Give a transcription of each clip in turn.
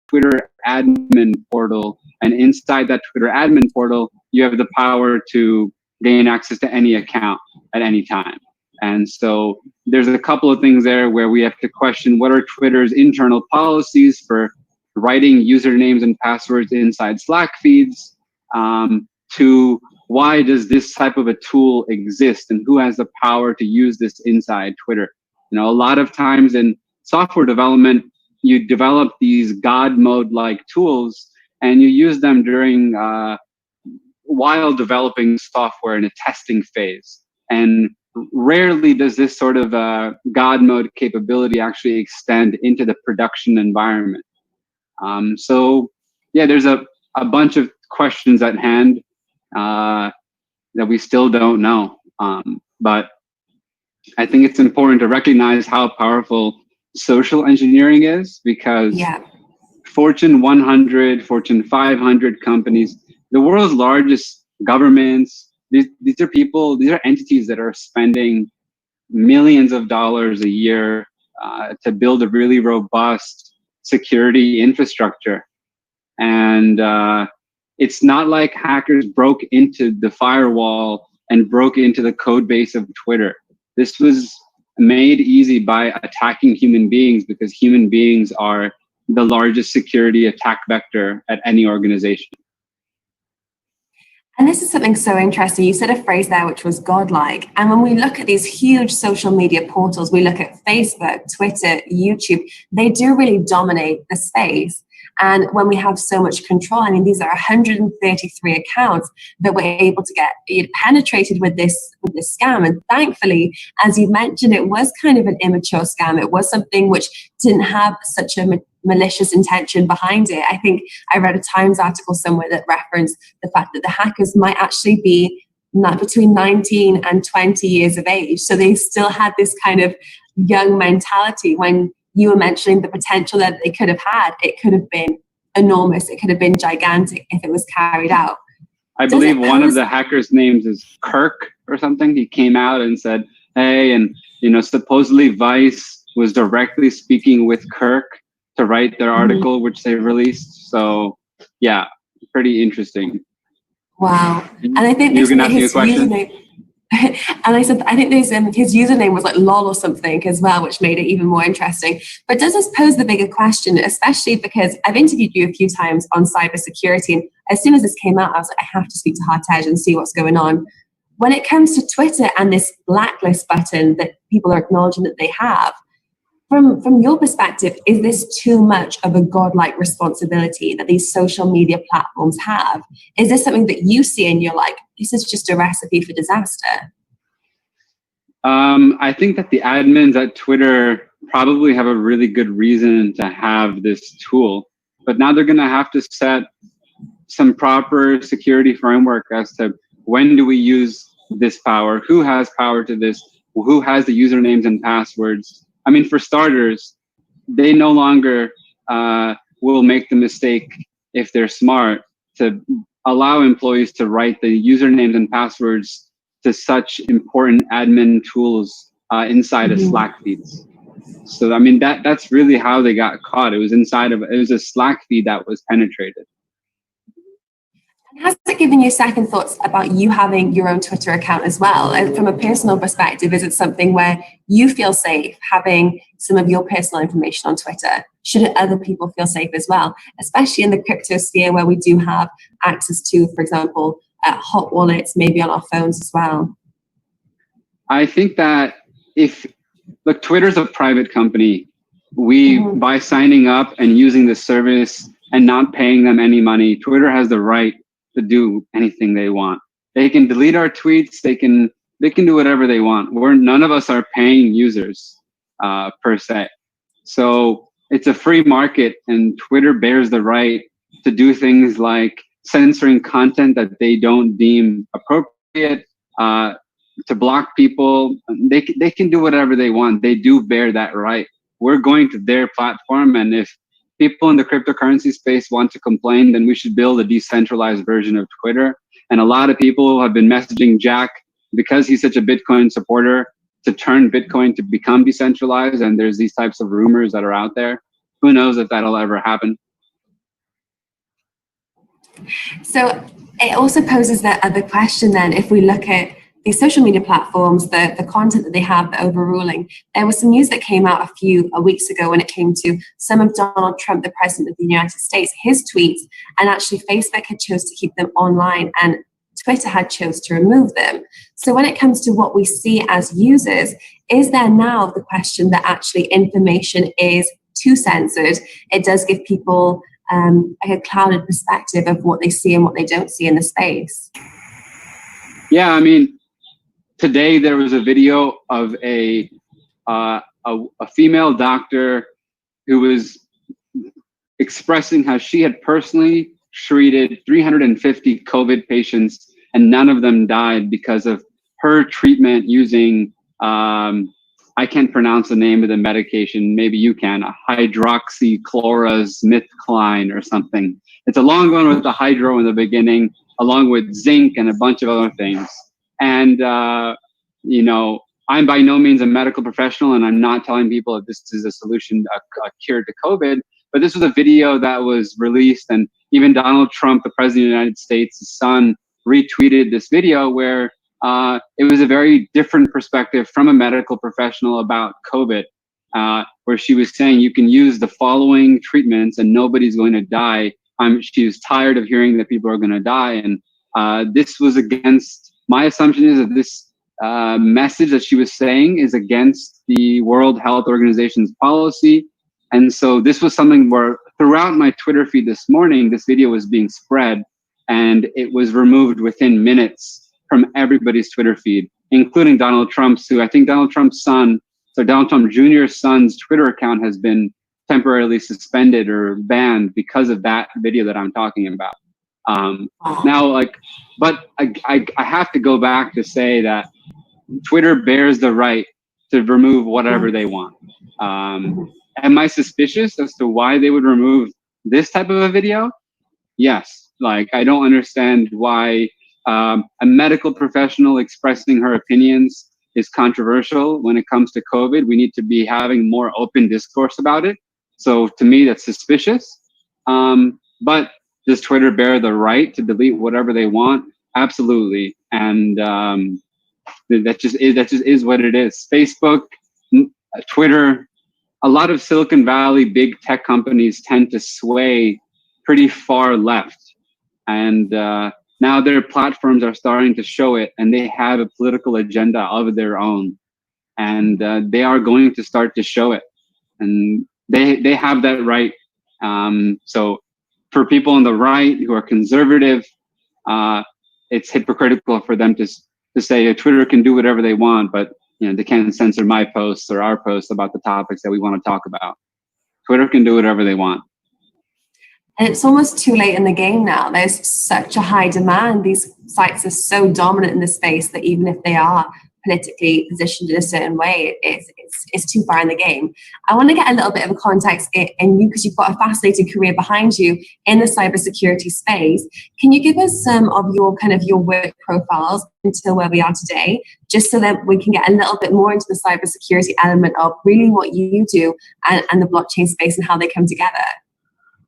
Twitter admin portal, and inside that Twitter admin portal, you have the power to gain access to any account at any time. And so there's a couple of things there where we have to question what are Twitter's internal policies for writing usernames and passwords inside Slack feeds, to why does this type of a tool exist and who has the power to use this inside Twitter. You know, a lot of times in software development, you develop these God mode-like tools and you use them during while developing software in a testing phase. And rarely does this sort of God mode capability actually extend into the production environment. So yeah, there's a bunch of questions at hand that we still don't know. But I think it's important to recognize how powerful social engineering is, because Fortune 100, Fortune 500 companies, the world's largest governments, these are people, these are entities that are spending millions of dollars a year to build a really robust security infrastructure. And it's not like hackers broke into the firewall and broke into the code base of Twitter. This was made easy by attacking human beings, because human beings are the largest security attack vector at any organization. And this is something so interesting. You said a phrase there which was godlike. And when we look at these huge social media portals, we look at Facebook, Twitter, YouTube, they do really dominate the space. And when we have so much control, I mean, these are 133 accounts that were able to get penetrated with this scam. And thankfully, as you mentioned, it was kind of an immature scam. It was something which didn't have such a malicious intention behind it. I think I read a Times article somewhere that referenced the fact that the hackers might actually be between 19 and 20 years of age. So they still had this kind of young mentality. When you were mentioning the potential that they could have had, it could have been enormous. It could have been gigantic if it was carried out. I believe one of the hackers' names is Kirk or something. He came out and said, hey, and you know, supposedly Vice was directly speaking with Kirk to write their article, which they released. So yeah, pretty interesting. Wow. And I think you can ask me a question. And I said, I think his username was like lol or something as well, which made it even more interesting. But does this pose the bigger question, especially because I've interviewed you a few times on cybersecurity, and as soon as this came out, I was like, I have to speak to Hartej and see what's going on. When it comes to Twitter and this blacklist button that people are acknowledging that they have, from your perspective, is this too much of a godlike responsibility that these social media platforms have? Is this something that you see and you're like, this is just a recipe for disaster? I think that the admins at Twitter probably have a really good reason to have this tool, but now they're going to have to set some proper security framework as to when do we use this power, who has power to this, who has the usernames and passwords. I mean, for starters, they no longer will make the mistake, if they're smart, to allow employees to write the usernames and passwords to such important admin tools inside of Slack feeds. So, I mean, that's really how they got caught. It was a Slack feed that was penetrated. Has it given you second thoughts about you having your own Twitter account as well? And from a personal perspective, is it something where you feel safe having some of your personal information on Twitter? Should other people feel safe as well, especially in the crypto sphere where we do have access to, for example, hot wallets, maybe on our phones as well? I think that look, Twitter's a private company. By signing up and using the service and not paying them any money, Twitter has the right to do anything they want. They can delete our tweets. They can do whatever they want. None of us are paying users per se. So it's a free market, and Twitter bears the right to do things like censoring content that they don't deem appropriate, to block people. They can do whatever they want. They do bear that right. We're going to their platform, and if people in the cryptocurrency space want to complain, then we should build a decentralized version of Twitter. And a lot of people have been messaging Jack, because he's such a Bitcoin supporter, to turn Bitcoin to become decentralized. And there's these types of rumors that are out there. Who knows if that'll ever happen? So it also poses that other question then, if we look at these social media platforms, the content that they have, the overruling. There was some news that came out a few weeks ago when it came to some of Donald Trump, the president of the United States, his tweets, and actually Facebook had chose to keep them online and Twitter had chose to remove them. So when it comes to what we see as users, is there now the question that actually information is too censored? It does give people like a clouded perspective of what they see and what they don't see in the space. Yeah, I mean, today there was a video of a female doctor who was expressing how she had personally treated 350 COVID patients and none of them died because of her treatment using, I can't pronounce the name of the medication, maybe you can, a hydroxychloroquine or something. It's a long one with the hydro in the beginning, along with zinc and a bunch of other things. And, you know, I'm by no means a medical professional, and I'm not telling people that this is a solution, a cure to COVID, but this was a video that was released, and even Donald Trump, the president of the United States' son, retweeted this video where it was a very different perspective from a medical professional about COVID, where she was saying you can use the following treatments and nobody's going to die. She was tired of hearing that people are going to die, and this was against, my assumption is that this message that she was saying is against the World Health Organization's policy. And so this was something where throughout my Twitter feed this morning, this video was being spread and it was removed within minutes from everybody's Twitter feed, including Donald Trump's, who I think Donald Trump's son, so Donald Trump Jr.'s son's Twitter account has been temporarily suspended or banned because of that video that I'm talking about. Now, like, but I have to go back to say that Twitter bears the right to remove whatever they want. Am I suspicious as to why they would remove this type of a video? Yes. Like, I don't understand why a medical professional expressing her opinions is controversial when it comes to COVID. We need to be having more open discourse about it. So to me, that's suspicious. But does Twitter bear the right to delete whatever they want? Absolutely. And that just is what it is. Facebook, Twitter, a lot of Silicon Valley big tech companies tend to sway pretty far left. And now their platforms are starting to show it, and they have a political agenda of their own. And they are going to start to show it. And they have that right. So for people on the right who are conservative, it's hypocritical for them to say Twitter can do whatever they want, but you know, they can't censor my posts or our posts about the topics that we want to talk about. Twitter can do whatever they want. And it's almost too late in the game now. There's such a high demand. These sites are so dominant in the space that even if they are politically positioned in a certain way, it's too far in the game. I want to get a little bit of a context in you, because you've got a fascinating career behind you in the cybersecurity space. Can you give us some of your work profiles until where we are today, just so that we can get a little bit more into the cybersecurity element of really what you do and the blockchain space and how they come together?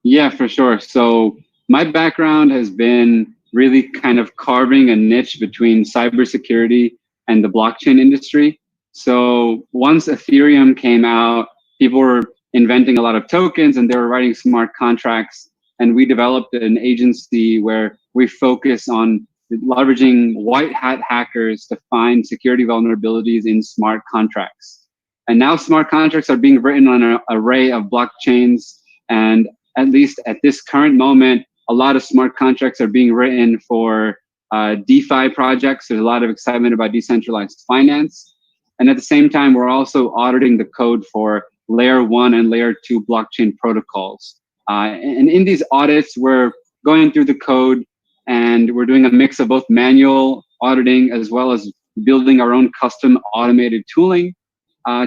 Yeah, for sure. So my background has been really kind of carving a niche between cybersecurity and the blockchain industry. So once Ethereum came out, people were inventing a lot of tokens and they were writing smart contracts. And we developed an agency where we focus on leveraging white hat hackers to find security vulnerabilities in smart contracts. And now smart contracts are being written on an array of blockchains. And at least at this current moment, a lot of smart contracts are being written for DeFi projects. There's a lot of excitement about decentralized finance. And at the same time, we're also auditing the code for layer 1 and layer 2 blockchain protocols. And in these audits, we're going through the code and we're doing a mix of both manual auditing as well as building our own custom automated tooling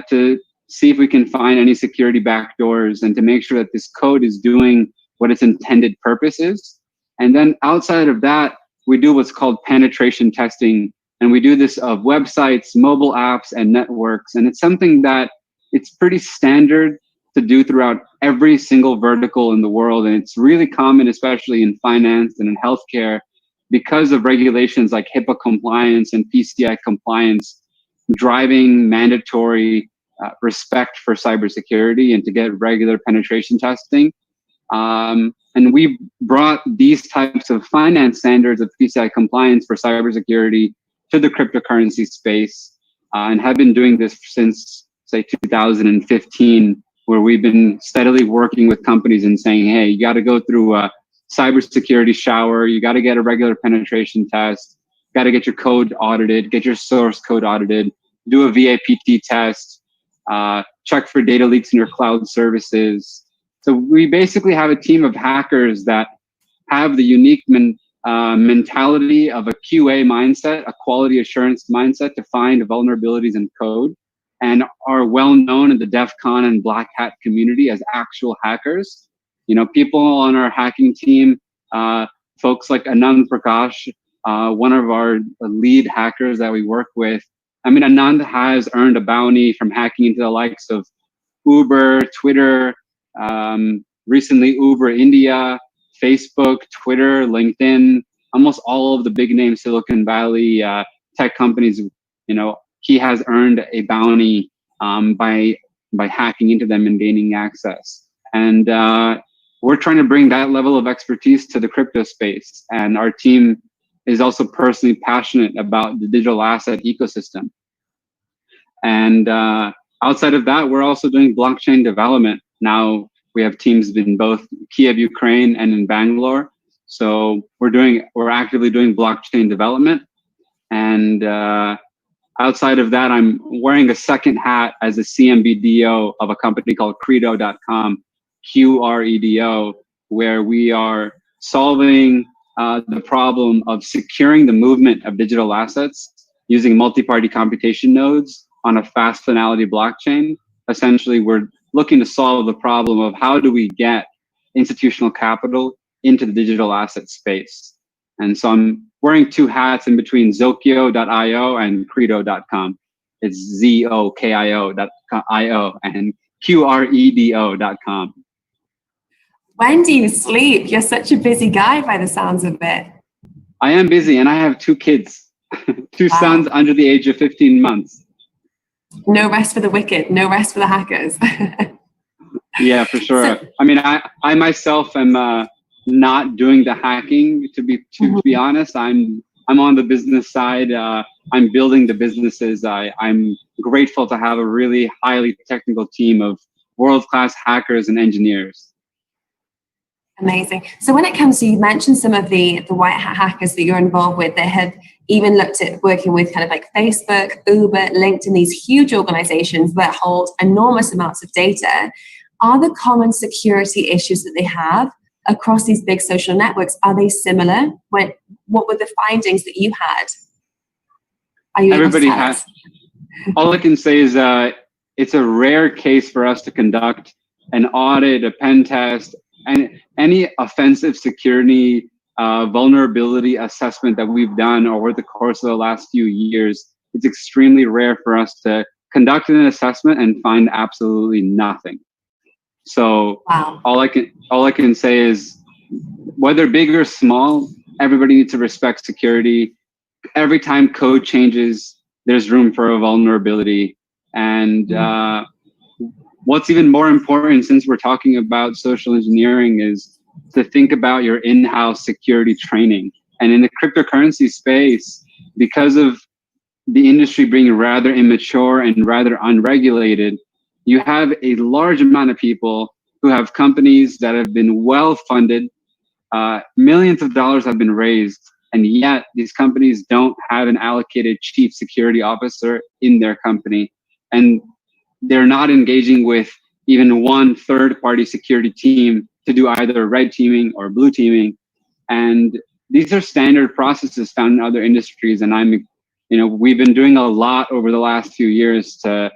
to see if we can find any security backdoors and to make sure that this code is doing what its intended purpose is. And then outside of that, we do what's called penetration testing. And we do this of websites, mobile apps, and networks. And it's something that it's pretty standard to do throughout every single vertical in the world. And it's really common, especially in finance and in healthcare, because of regulations like HIPAA compliance and PCI compliance, driving mandatory respect for cybersecurity and to get regular penetration testing. And we brought these types of finance standards of PCI compliance for cybersecurity to the cryptocurrency space, and have been doing this since, say, 2015, where we've been steadily working with companies and saying, hey, you got to go through a cybersecurity shower, you got to get a regular penetration test, got to get your code audited, get your source code audited, do a VAPT test, check for data leaks in your cloud services. So we basically have a team of hackers that have the unique mentality of a QA mindset, a quality assurance mindset, to find vulnerabilities in code, and are well known in the DEF CON and Black Hat community as actual hackers. You know, people on our hacking team, folks like Anand Prakash, one of our lead hackers that we work with. I mean, Anand has earned a bounty from hacking into the likes of Uber, Twitter, recently Uber India, Facebook, Twitter, LinkedIn, almost all of the big name Silicon Valley tech companies. You know, he has earned a bounty by hacking into them and gaining access. And we're trying to bring that level of expertise to the crypto space. And our team is also personally passionate about the digital asset ecosystem. And outside of that, we're also doing blockchain development. Now we have teams in both Kiev, Ukraine, and in Bangalore. So we're actively doing blockchain development. And outside of that, I'm wearing a second hat as a CMBDO of a company called Credo.com, QREDO, where we are solving the problem of securing the movement of digital assets using multi-party computation nodes on a fast finality blockchain. Essentially, we're looking to solve the problem of how do we get institutional capital into the digital asset space. And so I'm wearing two hats in between Zokio.io and Credo.com. It's ZOKIO.io and QREDO.com. When do you sleep? You're such a busy guy by the sounds of it. I am busy, and I have two kids, two sons under the age of 15 months. No rest for the wicked, no rest for the hackers. Yeah, for sure. I mean, I myself am not doing the hacking, to be honest. I'm on the business side. I'm building the businesses. I'm grateful to have a really highly technical team of world-class hackers and engineers. Amazing. So when it comes to, you mentioned some of the white hat hackers that you're involved with, they have even looked at working with kind of like Facebook, Uber, LinkedIn, these huge organizations that hold enormous amounts of data. Are the common security issues that they have across these big social networks, are they similar? What were the findings that you had? Are you Everybody has. All I can say is it's a rare case for us to conduct an audit, a pen test, and any offensive security vulnerability assessment that we've done over the course of the last few years. It's extremely rare for us to conduct an assessment and find absolutely nothing. So wow. all I can say is, whether big or small, everybody needs to respect security. Every time code changes, there's room for a vulnerability. And what's even more important, since we're talking about social engineering, is to think about your in-house security training. And in the cryptocurrency space, because of the industry being rather immature and rather unregulated, you have a large amount of people who have companies that have been well-funded, millions of dollars have been raised, and yet these companies don't have an allocated chief security officer in their company. And they're not engaging with even one third-party security team to do either red teaming or blue teaming. And these are standard processes found in other industries. And we've been doing a lot over the last few years to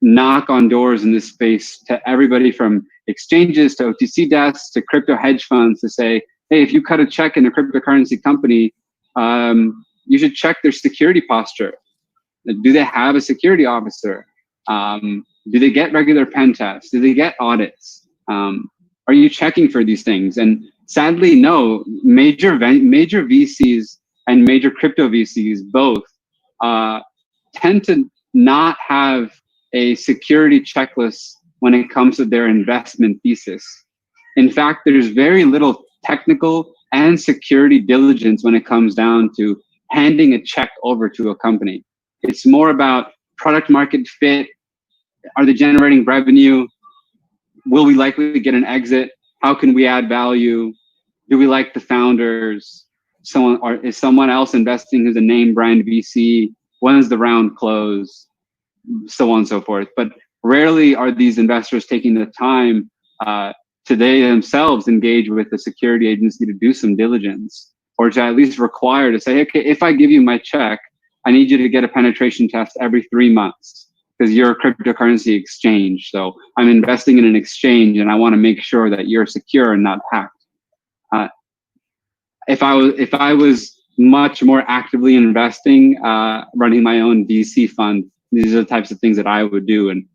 knock on doors in this space to everybody from exchanges to OTC desks to crypto hedge funds to say, hey, if you cut a check in a cryptocurrency company, you should check their security posture. Do they have a security officer? Do they get regular pen tests? Do they get audits? Are you checking for these things? And sadly, no. Major VCs and major crypto VCs both tend to not have a security checklist when it comes to their investment thesis. In fact, there's very little technical and security diligence when it comes down to handing a check over to a company. It's more about product market fit. Are they generating revenue? Will we likely get an exit? How can we add value? Do we like the founders? Is someone else investing who's a name brand VC? When is the round close? So on and so forth. But rarely are these investors taking the time to they themselves engage with the security agency to do some diligence, or to at least require to say, okay, if I give you my check, I need you to get a penetration test every 3 months because you're a cryptocurrency exchange. So I'm investing in an exchange and I want to make sure that you're secure and not hacked. If I was much more actively investing, running my own VC fund, these are the types of things that I would do. And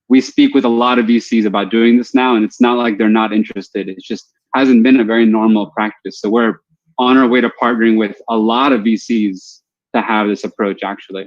we speak with a lot of VCs about doing this now, and it's not like they're not interested. It just hasn't been a very normal practice. So we're on our way to partnering with a lot of VCs to have this approach, actually.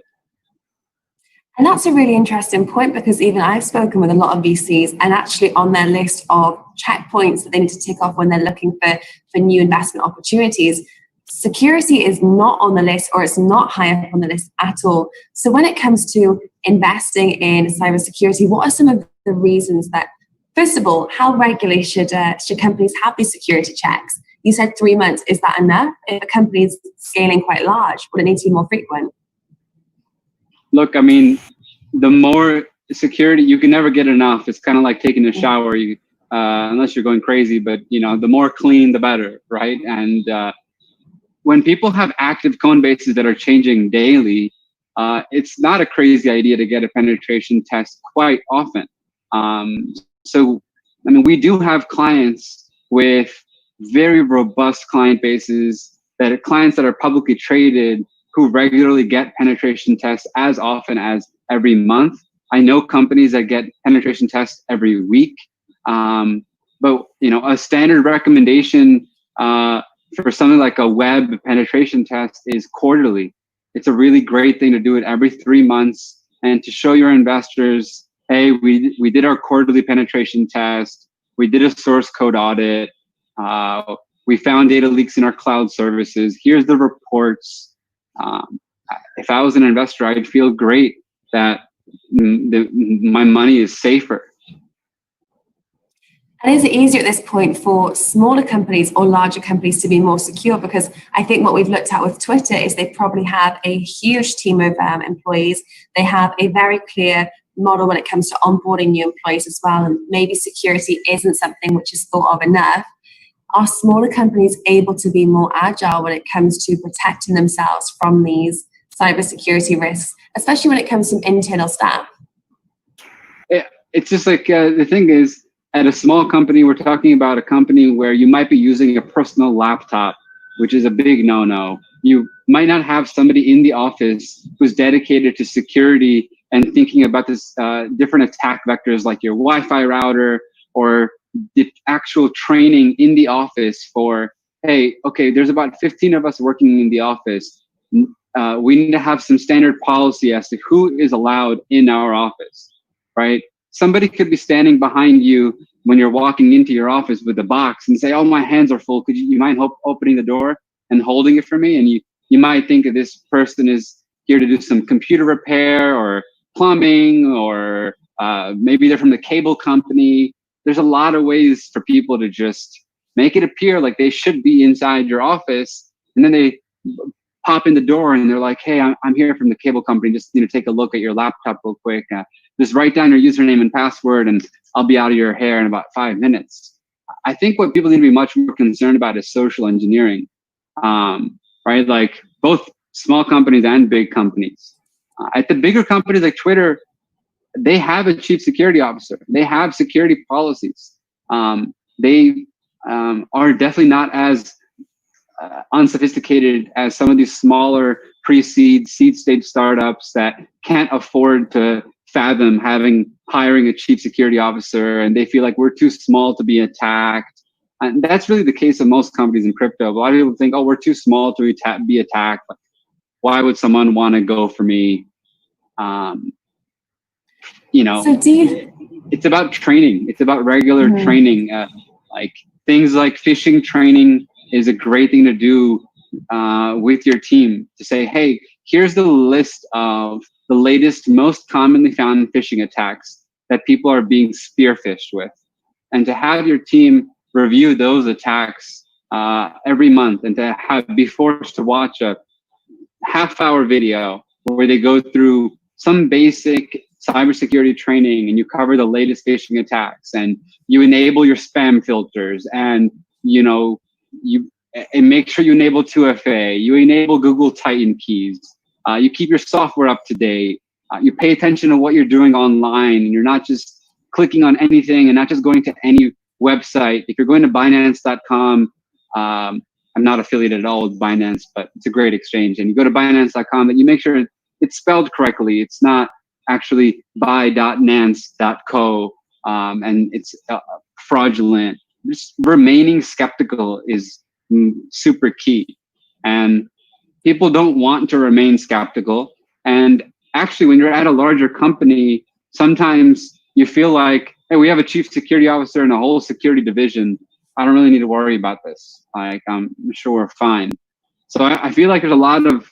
And that's a really interesting point, because even I've spoken with a lot of VCs, and actually on their list of checkpoints that they need to tick off when they're looking for new investment opportunities, security is not on the list, or it's not high up on the list at all. So when it comes to investing in cybersecurity, what are some of the reasons that, first of all, how regularly should companies have these security checks? You said 3 months. Is that enough? If a company is scaling quite large, would it need to be more frequent? Look, I mean, the more security, you can never get enough. It's kind of like taking a shower, unless you're going crazy, but the more clean, the better, right? And when people have active code bases that are changing daily, it's not a crazy idea to get a penetration test quite often. So, I mean, we do have clients with very robust client bases, clients that are publicly traded, who regularly get penetration tests as often as every month. I know companies that get penetration tests every week. But a standard recommendation for something like a web penetration test is quarterly. It's a really great thing to do it every 3 months, and to show your investors, hey, we did our quarterly penetration test. We did a source code audit. We found data leaks in our cloud services. Here's the reports. If I was an investor, I'd feel great that my money is safer. And is it easier at this point for smaller companies or larger companies to be more secure? Because I think what we've looked at with Twitter is they probably have a huge team of employees. They have a very clear model when it comes to onboarding new employees as well. And maybe security isn't something which is thought of enough. Are smaller companies able to be more agile when it comes to protecting themselves from these cybersecurity risks, especially when it comes to internal staff? It's just like the thing is, at a small company, we're talking about a company where you might be using a personal laptop, which is a big no-no. You might not have somebody in the office who's dedicated to security and thinking about this different attack vectors like your Wi-Fi router, or the actual training in the office for, hey, okay, there's about 15 of us working in the office. We need to have some standard policy as to who is allowed in our office, right? Somebody could be standing behind you when you're walking into your office with a box and say, oh, my hands are full. You mind opening the door and holding it for me? And you might think that this person is here to do some computer repair or plumbing, or maybe they're from the cable company. There's a lot of ways for people to just make it appear like they should be inside your office. And then they pop in the door and they're like, hey, I'm here from the cable company. Just take a look at your laptop real quick. Just write down your username and password and I'll be out of your hair in about 5 minutes. I think what people need to be much more concerned about is social engineering, right? Like both small companies and big companies. At the bigger companies like Twitter, they have a chief security officer. They have security policies. They are definitely not as unsophisticated as some of these smaller pre-seed, seed stage startups that can't afford to fathom hiring a chief security officer, and they feel like we're too small to be attacked. And that's really the case of most companies in crypto. A lot of people think, oh, we're too small to be attacked. Why would someone want to go for me? You know, so it's about training. It's about regular training. Like things like phishing training is a great thing to do with your team, to say, hey, here's the list of the latest, most commonly found phishing attacks that people are being spearphished with. And to have your team review those attacks every month, and to be forced to watch a half-hour video where they go through some basic cybersecurity training, and you cover the latest phishing attacks, and you enable your spam filters, and and make sure you enable 2FA, you enable Google Titan keys, you keep your software up to date, you pay attention to what you're doing online, and you're not just clicking on anything and not just going to any website. If you're going to Binance.com, I'm not affiliated at all with Binance, but it's a great exchange, and you go to Binance.com, that you make sure it's spelled correctly. It's not actually buy.nance.co, and it's fraudulent. Just remaining skeptical is super key, and people don't want to remain skeptical. And actually, when you're at a larger company, sometimes you feel like, hey, we have a chief security officer and a whole security division. I don't really need to worry about this. Like, I'm sure we're fine. So I feel like there's a lot of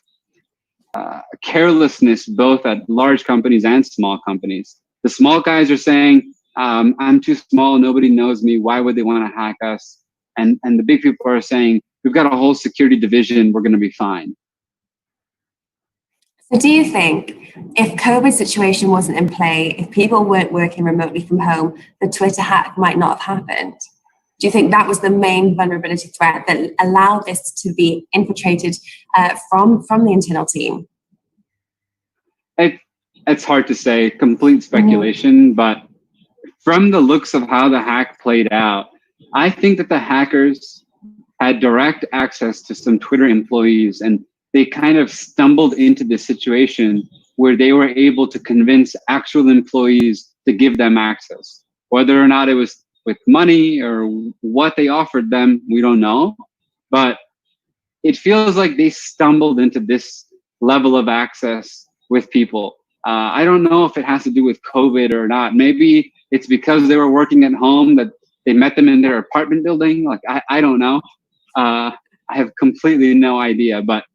carelessness, both at large companies and small companies. The small guys are saying, I'm too small, nobody knows me, why would they want to hack us? And the big people are saying, we've got a whole security division, we're going to be fine. So do you think if COVID situation wasn't in play, if people weren't working remotely from home, the Twitter hack might not have happened? Do you think that was the main vulnerability threat that allowed this to be infiltrated from the internal team? It's hard to say, complete speculation, but from the looks of how the hack played out, I think that the hackers had direct access to some Twitter employees, and they kind of stumbled into this situation where they were able to convince actual employees to give them access. Whether or not it was with money or what they offered them, we don't know. But it feels like they stumbled into this level of access with people. I don't know if it has to do with COVID or not. Maybe it's because they were working at home that they met them in their apartment building. Like, I don't know. I have completely no idea, but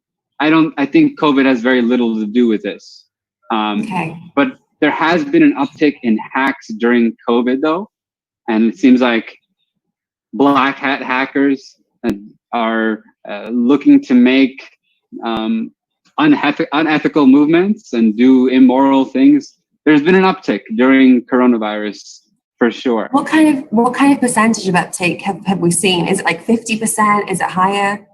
I think COVID has very little to do with this. Okay. But there has been an uptick in hacks during COVID though. And it seems like black hat hackers are looking to make unethical movements and do immoral things. There's been an uptick during coronavirus for sure. What kind of percentage of uptake have we seen? Is it like 50%? Is it higher?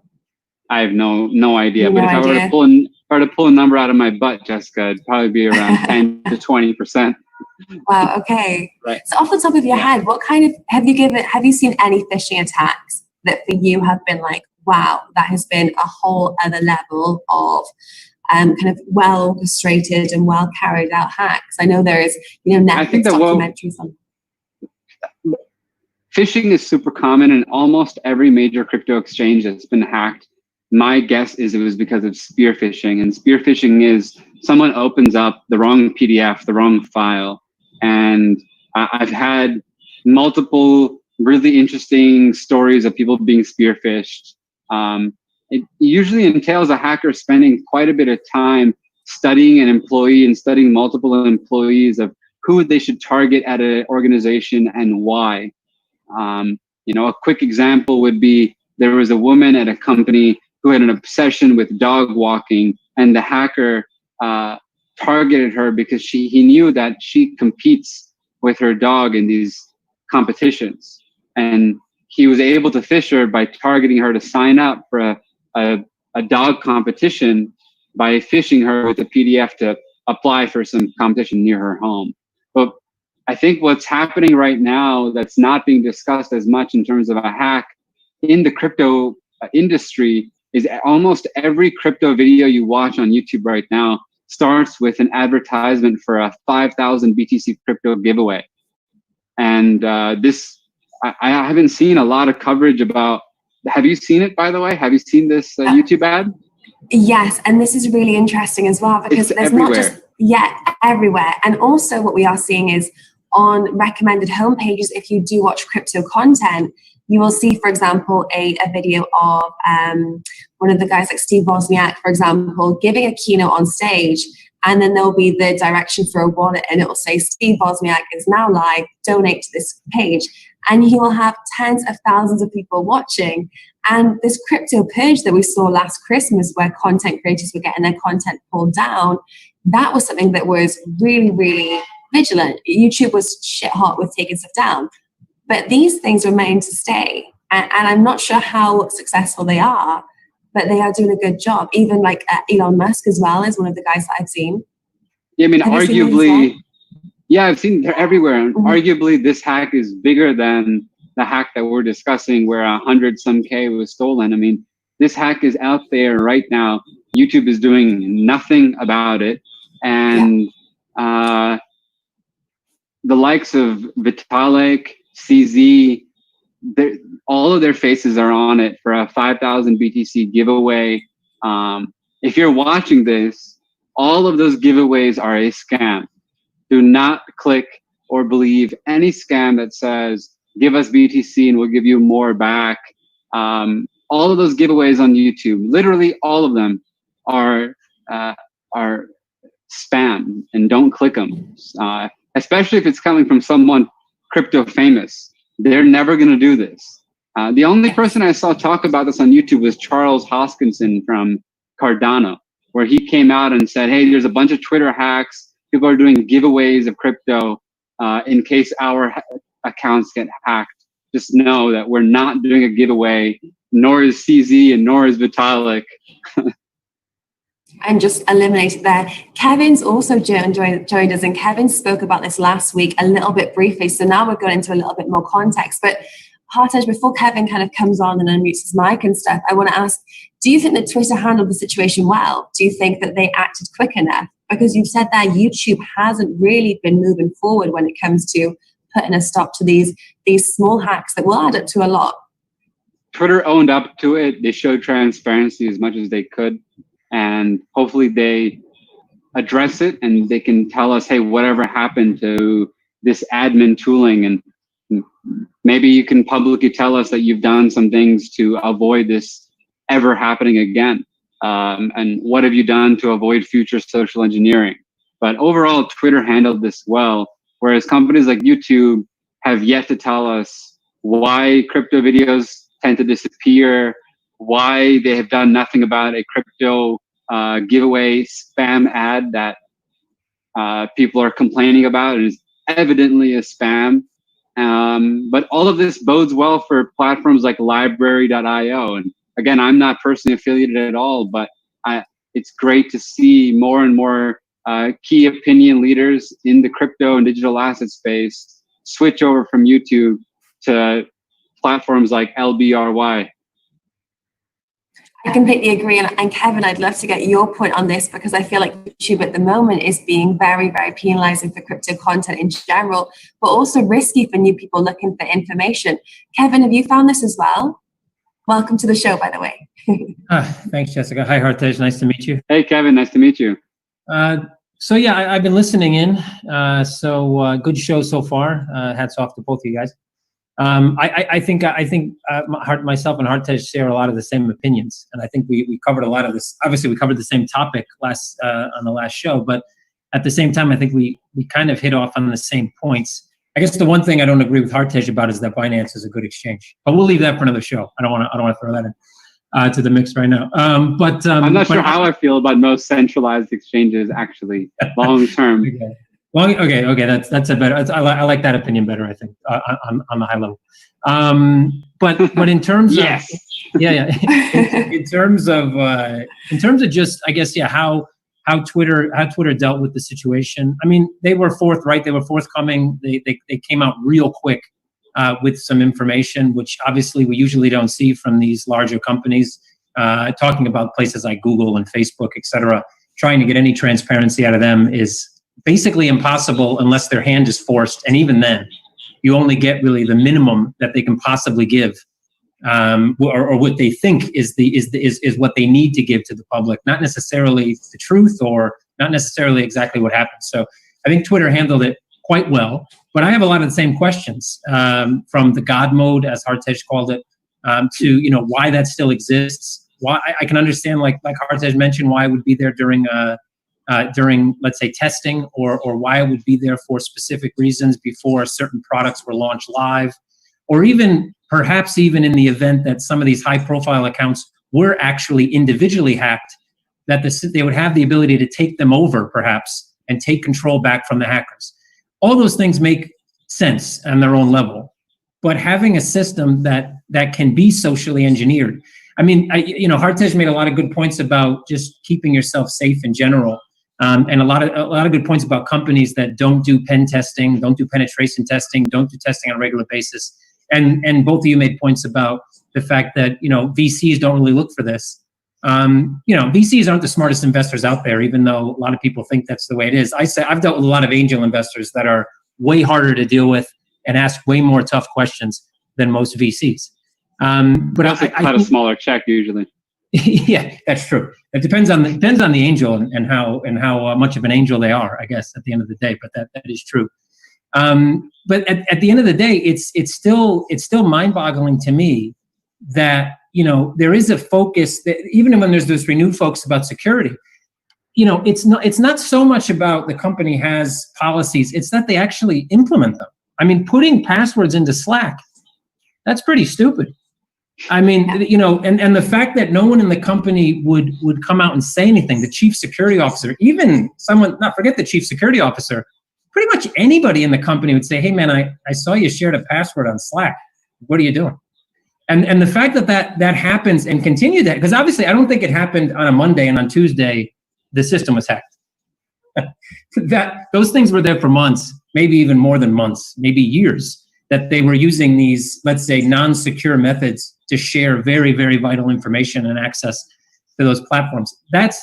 I have no idea. No but if I were to pull a number out of my butt, Jessica, it'd probably be around 10 to 20%. Wow. Okay. Right. So off the top of your head, what kind of have you seen any phishing attacks that for you have been like, wow, that has been a whole other level of kind of well orchestrated and well carried out hacks? I know there is, Netflix documentaries on. Phishing is super common, and almost every major crypto exchange that's been hacked, my guess is it was because of spear phishing. And spear phishing is someone opens up the wrong PDF, the wrong file. And I've had multiple really interesting stories of people being spear phished. It usually entails a hacker spending quite a bit of time studying an employee and studying multiple employees of who they should target at an organization and why. A quick example would be, there was a woman at a company who had an obsession with dog walking, and the hacker targeted her because he knew that she competes with her dog in these competitions. And he was able to phish her by targeting her to sign up for a dog competition by phishing her with a PDF to apply for some competition near her home. But I think what's happening right now that's not being discussed as much in terms of a hack in the crypto industry is almost every crypto video you watch on YouTube right now starts with an advertisement for a 5,000 BTC crypto giveaway. And I haven't seen a lot of coverage about. Have you seen it, by the way? Have you seen this YouTube ad? Yes, and this is really interesting as well, because It's there's everywhere. not just, everywhere. And also what we are seeing is on recommended homepages, if you do watch crypto content, you will see, for example, a video of one of the guys like Steve Wozniak, for example, giving a keynote on stage, and then there'll be the direction for a wallet, and it will say Steve Wozniak is now live, donate to this page. And he will have tens of thousands of people watching. And this crypto purge that we saw last Christmas, where content creators were getting their content pulled down, that was something that was really, really vigilant. YouTube was shit hot with taking stuff down. But these things remain to stay. And I'm not sure how successful they are, but they are doing a good job. Even like Elon Musk as well is one of the guys that I've seen. Yeah, I mean, arguably, I've seen they're everywhere. And arguably, this hack is bigger than the hack that we're discussing, where 100-some K was stolen. I mean, this hack is out there right now. YouTube is doing nothing about it. And the likes of Vitalik, CZ, all of their faces are on it for a 5,000 BTC giveaway. If you're watching this, all of those giveaways are a scam. Do not click or believe any scam that says, give us BTC and we'll give you more back. All of those giveaways on YouTube, literally all of them are spam, and don't click them. Especially if it's coming from someone crypto famous. They're never going to do this. The only person I saw talk about this on YouTube was Charles Hoskinson from Cardano, where he came out and said, hey, there's a bunch of Twitter hacks. People are doing giveaways of crypto in case our accounts get hacked. Just know that we're not doing a giveaway, nor is CZ and nor is Vitalik. And just eliminate it there. Kevin's also joined us, and Kevin spoke about this last week a little bit briefly. So now we're going into a little bit more context. But Hartej, before Kevin kind of comes on and unmutes his mic and stuff, I want to ask, do you think that Twitter handled the situation well? Do you think that they acted quick enough? Because you've said that YouTube hasn't really been moving forward when it comes to putting a stop to these small hacks that will add up to a lot. Twitter owned up to it. They showed transparency as much as they could. And hopefully they address it and they can tell us, hey, whatever happened to this admin tooling, and maybe you can publicly tell us that you've done some things to avoid this ever happening again. And what have you done to avoid future social engineering? But overall, Twitter handled this well, whereas companies like YouTube have yet to tell us why crypto videos tend to disappear, why they have done nothing about a crypto giveaway spam ad that people are complaining about. It is evidently a spam. But all of this bodes well for platforms like library.io. And again, I'm not personally affiliated at all, but it's great to see more and more key opinion leaders in the crypto and digital asset space switch over from YouTube to platforms like LBRY. I completely agree. And Kevin, I'd love to get your point on this, because I feel like YouTube at the moment is being very, very penalizing for crypto content in general, but also risky for new people looking for information. Kevin, have you found this as well? Welcome to the show, by the way. Thanks, Jessica. Hi, Hartej. Nice to meet you. Hey, Kevin. Nice to meet you. So yeah, I've been listening in. Good show so far. Hats off to both of you guys. I think myself and Hartej share a lot of the same opinions, and I think we covered a lot of this. Obviously, we covered the same topic on the last show, but at the same time, I think we kind of hit off on the same points. I guess the one thing I don't agree with Hartej about is that Binance is a good exchange, but we'll leave that for another show. I don't want to throw that in to the mix right now. I'm not sure how I feel about most centralized exchanges actually long term. Okay. That's a better. I like that opinion better. I think on the high level. But in terms of in terms of just, I guess, how Twitter dealt with the situation. I mean, they were forthright. They were forthcoming. They came out real quick with some information, which obviously we usually don't see from these larger companies, talking about places like Google and Facebook, et cetera. trying to get any transparency out of them is basically impossible unless their hand is forced. And even then, you only get really the minimum that they can possibly give, or what they think is what they need to give to the public, not necessarily the truth or not necessarily exactly what happened. So I think Twitter handled it quite well, but I have a lot of the same questions, from the God mode, as Hartej called it, to why that still exists. Why I can understand, like Hartej mentioned, why it would be there during let's say testing, or why it would be there for specific reasons before certain products were launched live, or even perhaps even in the event that some of these high profile accounts were actually individually hacked, that they would have the ability to take them over perhaps and take control back from the hackers. All those things make sense on their own level, but having a system that can be socially engineered. I mean, Hartej made a lot of good points about just keeping yourself safe in general, and a lot of good points about companies that don't do pen testing, don't do penetration testing, don't do testing on a regular basis. And both of you made points about the fact that VCs don't really look for this. VCs aren't the smartest investors out there, even though a lot of people think that's the way it is. I've dealt with a lot of angel investors that are way harder to deal with and ask way more tough questions than most VCs. But I cut a smaller check usually. Yeah, that's true. It depends on the angel and how much of an angel they are, I guess, at the end of the day. But that is true. But at the end of the day, it's still mind-boggling to me that there is a focus that even when there's this renewed focus about security, it's not so much about the company has policies; it's that they actually implement them. I mean, putting passwords into Slack, that's pretty stupid. I mean, and the fact that no one in the company would come out and say anything, the chief security officer, even someone, not forget the chief security officer, pretty much anybody in the company would say, hey man, I saw you shared a password on Slack. What are you doing? And the fact that happens and continue that, because obviously I don't think it happened on a Monday and on Tuesday, the system was hacked. Those things were there for months, maybe even more than months, maybe years, that they were using these, let's say, non-secure methods to share very, very vital information and access to those platforms. That's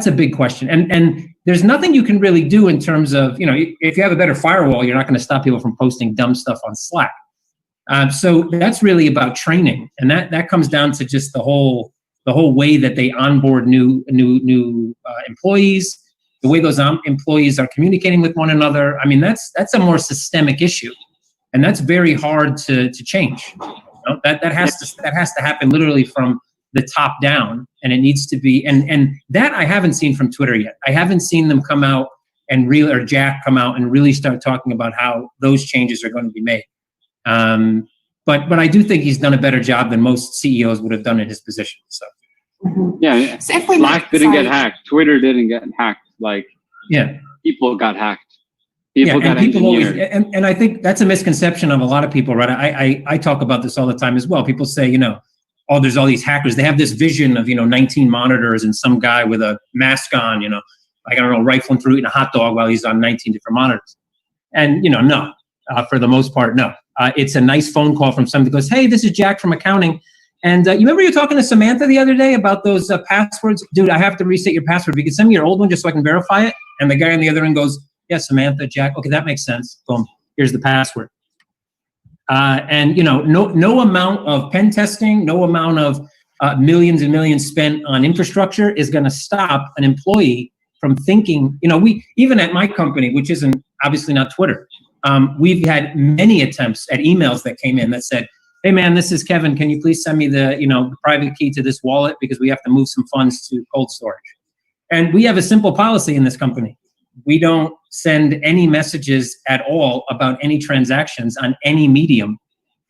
a big question. And there's nothing you can really do in terms of, if you have a better firewall, you're not going to stop people from posting dumb stuff on Slack. So that's really about training. And that comes down to just the whole way that they onboard new employees, the way those employees are communicating with one another. I mean, that's a more systemic issue. And that's very hard to change. That has to happen literally from the top down, and it needs to be. And that I haven't seen from Twitter yet. I haven't seen them come out or Jack come out and really start talking about how those changes are going to be made. But I do think he's done a better job than most CEOs would have done in his position. So yeah, so Slack didn't get hacked. Twitter didn't get hacked. People got hacked. People got engineered. And I think that's a misconception of a lot of people, right? I talk about this all the time as well. People say, oh, there's all these hackers. They have this vision of, 19 monitors and some guy with a mask on, rifling through eating a hot dog while he's on 19 different monitors. And, no, for the most part, no. It's a nice phone call from somebody who goes, hey, this is Jack from accounting. And you remember you were talking to Samantha the other day about those passwords? Dude, I have to reset your password. You can send me your old one just so I can verify it. And the guy on the other end goes, yeah, Samantha, Jack. Okay, that makes sense. Boom. Here's the password. And no amount of pen testing, no amount of millions and millions spent on infrastructure is going to stop an employee from thinking. We even at my company, which isn't obviously not Twitter, we've had many attempts at emails that came in that said, "Hey man, this is Kevin. Can you please send me the private key to this wallet because we have to move some funds to cold storage?" And we have a simple policy in this company. We don't send any messages at all about any transactions on any medium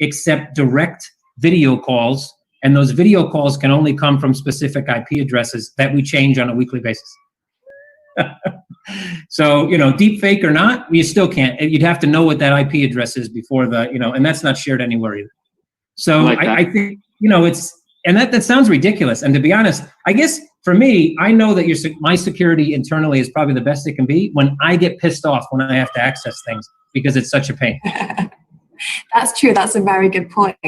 except direct video calls. And those video calls can only come from specific IP addresses that we change on a weekly basis. So, deep fake or not, you still can't. You'd have to know what that IP address is before and that's not shared anywhere either. So I think, and that sounds ridiculous. And to be honest, I guess for me, I know that my security internally is probably the best it can be when I get pissed off when I have to access things because it's such a pain. That's true. That's a very good point.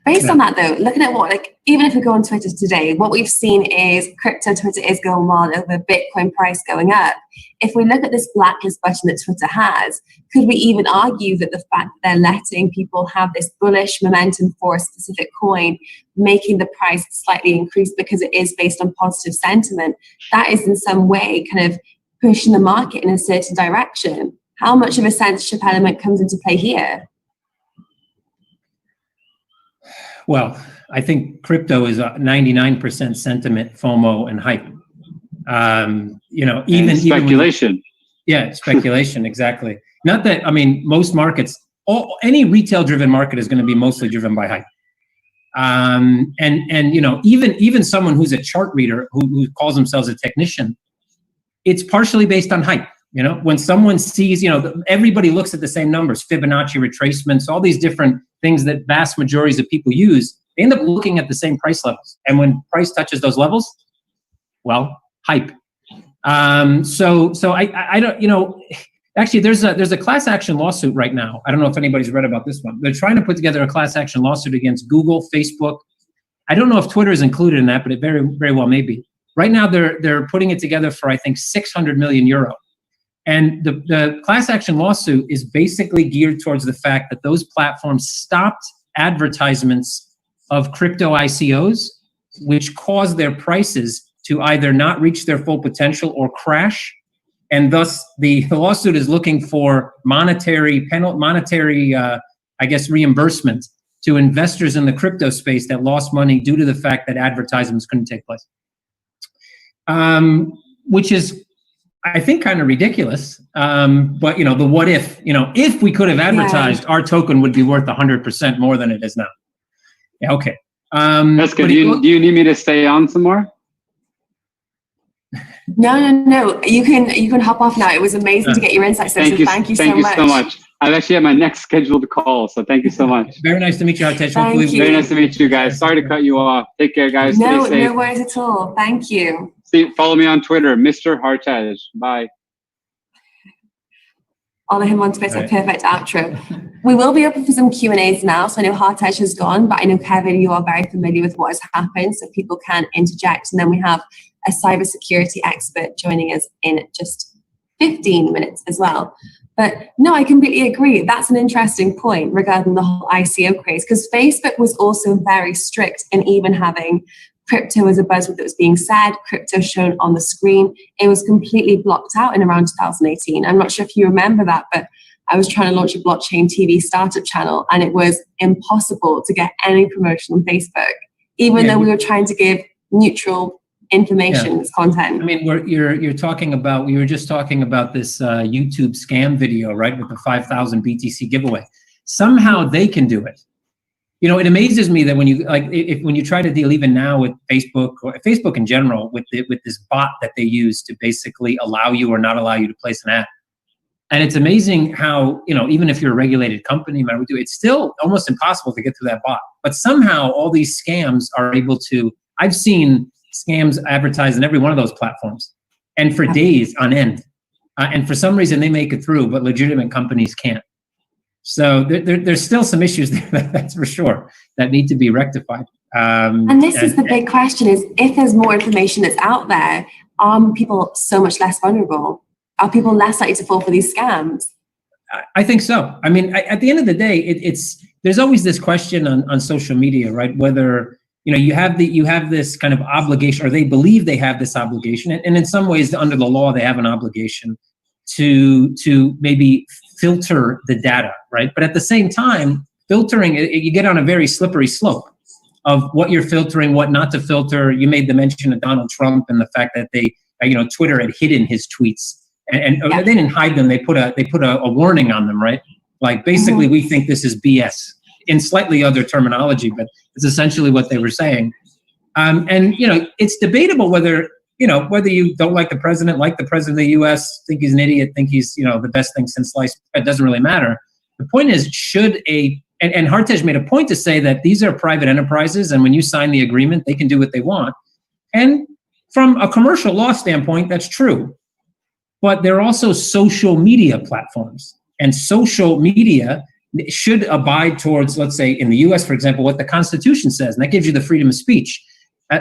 Based on that, though, looking at what, like, even if we go on Twitter today, what we've seen is crypto Twitter is going wild over Bitcoin price going up. If we look at this blacklist button that Twitter has, could we even argue that the fact that they're letting people have this bullish momentum for a specific coin, making the price slightly increase because it is based on positive sentiment, that is in some way kind of pushing the market in a certain direction? How much of a censorship element comes into play here? Well, I think crypto is 99% sentiment, FOMO, and hype. Even speculation. Speculation, exactly. Not that, I mean, most markets, any retail-driven market is going to be mostly driven by hype. Even someone who's a chart reader who calls themselves a technician, it's partially based on hype. When someone sees, everybody looks at the same numbers, Fibonacci retracements, all these different things that vast majorities of people use, they end up looking at the same price levels. And when price touches those levels, well, hype. So I don't, actually there's a class action lawsuit right now. I don't know if anybody's read about this one. They're trying to put together a class action lawsuit against Google, Facebook. I don't know if Twitter is included in that, but it very, very well may be. Right now they're putting it together for, I think, 600 million euro. And the class action lawsuit is basically geared towards the fact that those platforms stopped advertisements of crypto ICOs, which caused their prices to either not reach their full potential or crash. And thus the lawsuit is looking for monetary reimbursement to investors in the crypto space that lost money due to the fact that advertisements couldn't take place. Which is, I think, kind of ridiculous. But the what if, if we could have advertised, our token would be worth 100% more than it is now. Yeah, okay. That's good. Do you need me to stay on some more? No. You can hop off now. It was amazing to get your insights. Thank you so much. Thank you so much. I've actually had my next scheduled call, so thank you so much. Very nice to meet you, Hartej. Very nice to meet you guys. Sorry to cut you off. Take care, guys. No, Stay safe. No worries at all. Thank you. Follow me on Twitter, Mr. Hartej. Bye. Follow him on Twitter. Right. Perfect outro. We will be open for some Q&As now. So I know Hartej has gone, but I know, Kevin, you are very familiar with what has happened, so people can interject. And then we have a cybersecurity expert joining us in just 15 minutes as well. But no, I completely agree. That's an interesting point regarding the whole ICO craze, because Facebook was also very strict in even having crypto as a buzzword that was being said, crypto shown on the screen. It was completely blocked out in around 2018. I'm not sure if you remember that, but I was trying to launch a blockchain TV startup channel, and it was impossible to get any promotion on Facebook, even though we were trying to give neutral information as content. I mean, you're talking about, we were just talking about this YouTube scam video, right, with the 5,000 BTC giveaway. Somehow they can do it. It amazes me that when you try to deal even now with Facebook, or Facebook in general, with this bot that they use to basically allow you or not allow you to place an ad. And it's amazing how, even if you're a regulated company, it's still almost impossible to get through that bot. But somehow all these scams are able to, I've seen scams advertised in every one of those platforms, and for days on end. And for some reason they make it through, but legitimate companies can't. So there's still some issues there, that's for sure, that need to be rectified. And this is the big question: is if there's more information that's out there, are people so much less vulnerable? Are people less likely to fall for these scams? I think so. I mean, at the end of the day, there's always this question on social media, right? Whether you have this kind of obligation, or they believe they have this obligation, and in some ways, under the law, they have an obligation to maybe filter the data, right? But at the same time, filtering, you get on a very slippery slope of what you're filtering, what not to filter. You made the mention of Donald Trump and the fact that Twitter had hidden his tweets, and they didn't hide them. They put a warning on them, right? Like, basically, we think this is BS in slightly other terminology, but it's essentially what they were saying. And it's debatable whether you don't like the president of the U.S., think he's an idiot, think he's, the best thing since sliced bread, doesn't really matter. The point is, and Hartej made a point to say that these are private enterprises, and when you sign the agreement, they can do what they want. And from a commercial law standpoint, that's true. But they're also social media platforms, and social media should abide towards, let's say in the US, for example, what the Constitution says, and that gives you the freedom of speech.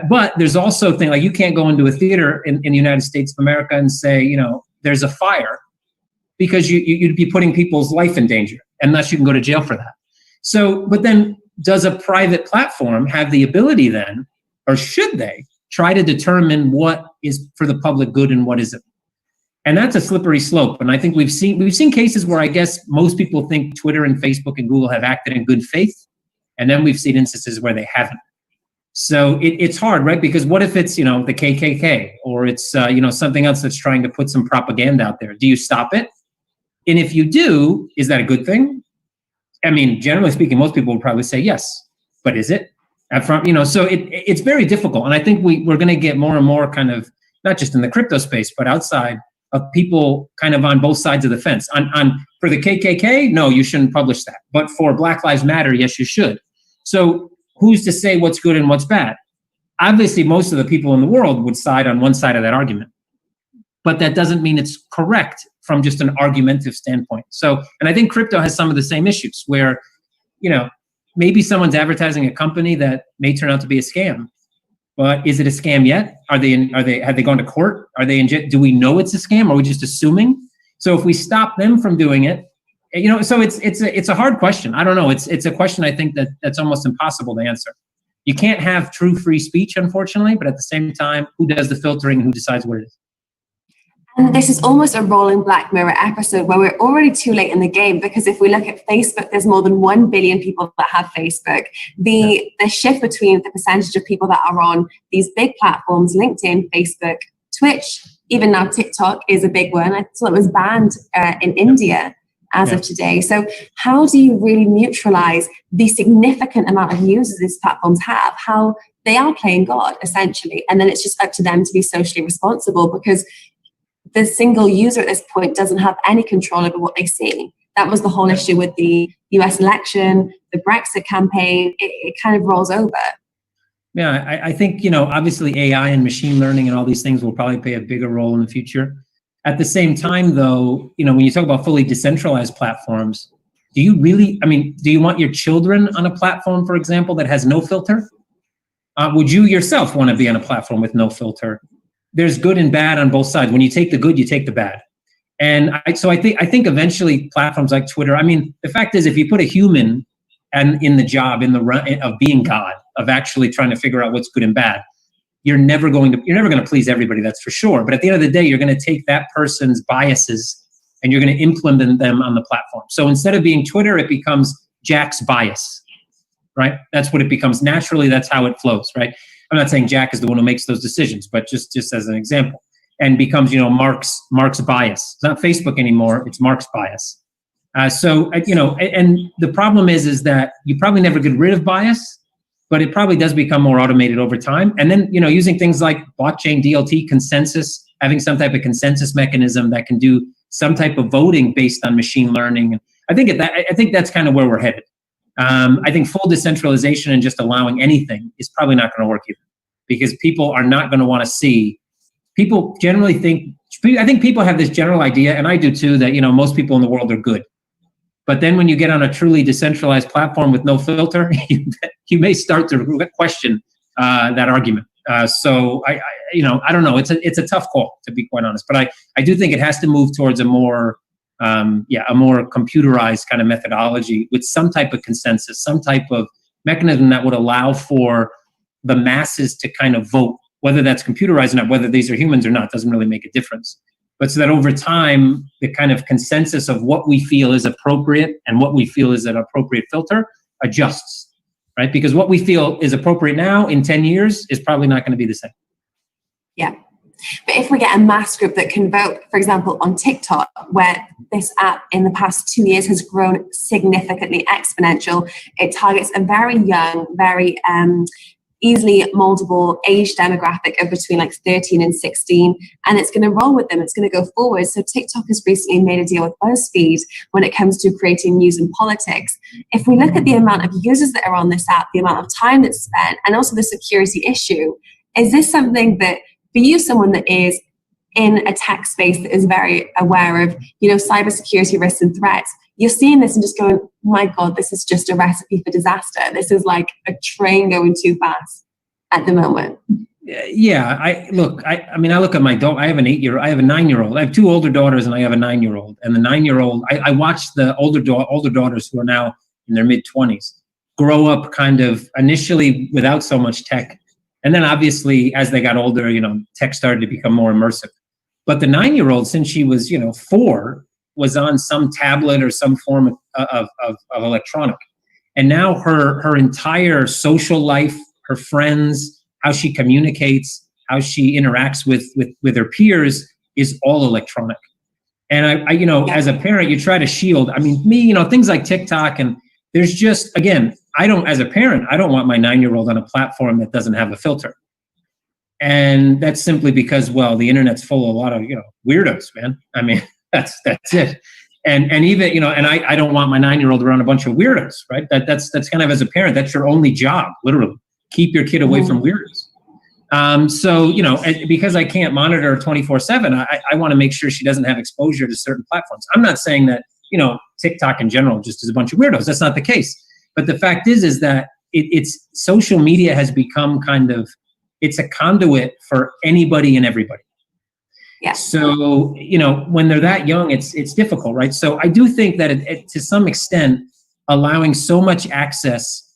But there's also things like you can't go into a theater in the United States of America and say, you know, there's a fire, because you'd be putting people's life in danger, unless you can go to jail for that. So, but then does a private platform have the ability then, or should they try to determine what is for the public good and what isn't? And that's a slippery slope. And I think we've seen cases where I guess most people think Twitter and Facebook and Google have acted in good faith. And then we've seen instances where they haven't. So it's hard, right? Because what if it's, you know, the KKK, or it's, you know, something else that's trying to put some propaganda out there? Do you stop it? And if you do, is that a good thing? I mean, generally speaking, most people would probably say yes, but is it? You know, so it's very difficult. And I think we're going to get more and more kind of, not just in the crypto space, but outside of people kind of on both sides of the fence. For the KKK, no, you shouldn't publish that. But for Black Lives Matter, yes, you should. So who's to say what's good and what's bad? Obviously, most of the people in the world would side on one side of that argument. But that doesn't mean it's correct from just an argumentative standpoint. So, and I think crypto has some of the same issues where, you know, maybe someone's advertising a company that may turn out to be a scam. But is it a scam yet? Have they gone to court? Are they in jail? Do we know it's a scam? Or are we just assuming? So if we stop them from doing it, you know, so it's a hard question. I don't know. It's a question I think that's almost impossible to answer. You can't have true free speech, unfortunately, but at the same time, who does the filtering and who decides what it is? And this is almost a rolling Black Mirror episode where we're already too late in the game, because if we look at Facebook, there's more than 1 billion people that have Facebook. The shift between the percentage of people that are on these big platforms, LinkedIn, Facebook, Twitch, even now TikTok is a big one. I thought it was banned in India as of today. So how do you really neutralize the significant amount of users these platforms have, how they are playing God, essentially? And then it's just up to them to be socially responsible, because the single user at this point doesn't have any control over what they see. That was the whole issue with the US election, the Brexit campaign. It kind of rolls over. Yeah, I think, you know, obviously AI and machine learning and all these things will probably play a bigger role in the future. At the same time, though, you know, when you talk about fully decentralized platforms, do you want your children on a platform, for example, that has no filter? Would you yourself want to be on a platform with no filter? There's good and bad on both sides. When you take the good, you take the bad. And I think eventually platforms like Twitter, I mean, the fact is, if you put a human in the job, in the run of being God, of actually trying to figure out what's good and bad, you're never going to please everybody, that's for sure. But at the end of the day, you're going to take that person's biases and you're going to implement them on the platform. So instead of being Twitter, it becomes Jack's bias, right? That's what it becomes. Naturally, that's how it flows, right? I'm not saying Jack is the one who makes those decisions, but just as an example, and becomes, you know, Mark's bias. It's not Facebook anymore. It's Mark's bias. You know, and the problem is that you probably never get rid of bias, but it probably does become more automated over time. And then, you know, using things like blockchain, DLT, consensus, having some type of consensus mechanism that can do some type of voting based on machine learning. I think that's kind of where we're headed. I think full decentralization and just allowing anything is probably not going to work either, because people are not going to want to see. People generally think, I think people have this general idea, and I do too, that, you know, most people in the world are good. But then when you get on a truly decentralized platform with no filter, you may start to question that argument. So I don't know. It's a tough call, to be quite honest. But I do think it has to move towards a more computerized kind of methodology with some type of consensus, some type of mechanism that would allow for the masses to kind of vote, whether that's computerized or not, whether these are humans or not, doesn't really make a difference. But so that over time, the kind of consensus of what we feel is appropriate and what we feel is an appropriate filter adjusts, right? Because what we feel is appropriate now in 10 years is probably not going to be the same. Yeah. But if we get a mass group that can vote, for example, on TikTok, where this app in the past 2 years has grown significantly exponential, it targets a very young, very easily moldable age demographic of between like 13 and 16, and it's going to roll with them. It's going to go forward. So TikTok has recently made a deal with BuzzFeed when it comes to creating news and politics. If we look at the amount of users that are on this app, the amount of time that's spent, and also the security issue, is this something that, for you, someone that is in a tech space that is very aware of, cybersecurity risks and threats, you're seeing this and just going, my God, this is just a recipe for disaster. This is like a train going too fast at the moment. Yeah, I look at my daughter. I have a 9-year-old. I have 2 older daughters and I have a 9-year-old. And the 9-year-old, I watched the older daughters who are now in their mid-20s grow up kind of initially without so much tech. And then obviously as they got older, tech started to become more immersive. But the 9-year-old, since she was, 4, was on some tablet or some form of electronic. And now her entire social life, her friends, how she communicates, how she interacts with her peers is all electronic. And I as a parent, you try to shield. I mean, me, things like TikTok, and there's just, again, as a parent, I don't want my 9-year-old on a platform that doesn't have a filter. And that's simply because, well, the internet's full of a lot of, weirdos, man. I mean, that's it. And even, and I don't want my 9-year-old around a bunch of weirdos, right? That's kind of, as a parent, that's your only job, literally. Keep your kid away from weirdos. So, because I can't monitor her 24/7, I want to make sure she doesn't have exposure to certain platforms. I'm not saying that, TikTok in general just is a bunch of weirdos. That's not the case. But the fact is that it's social media has become kind of, it's a conduit for anybody and everybody. Yeah. So, when they're that young, it's difficult, right? So I do think that it to some extent, allowing so much access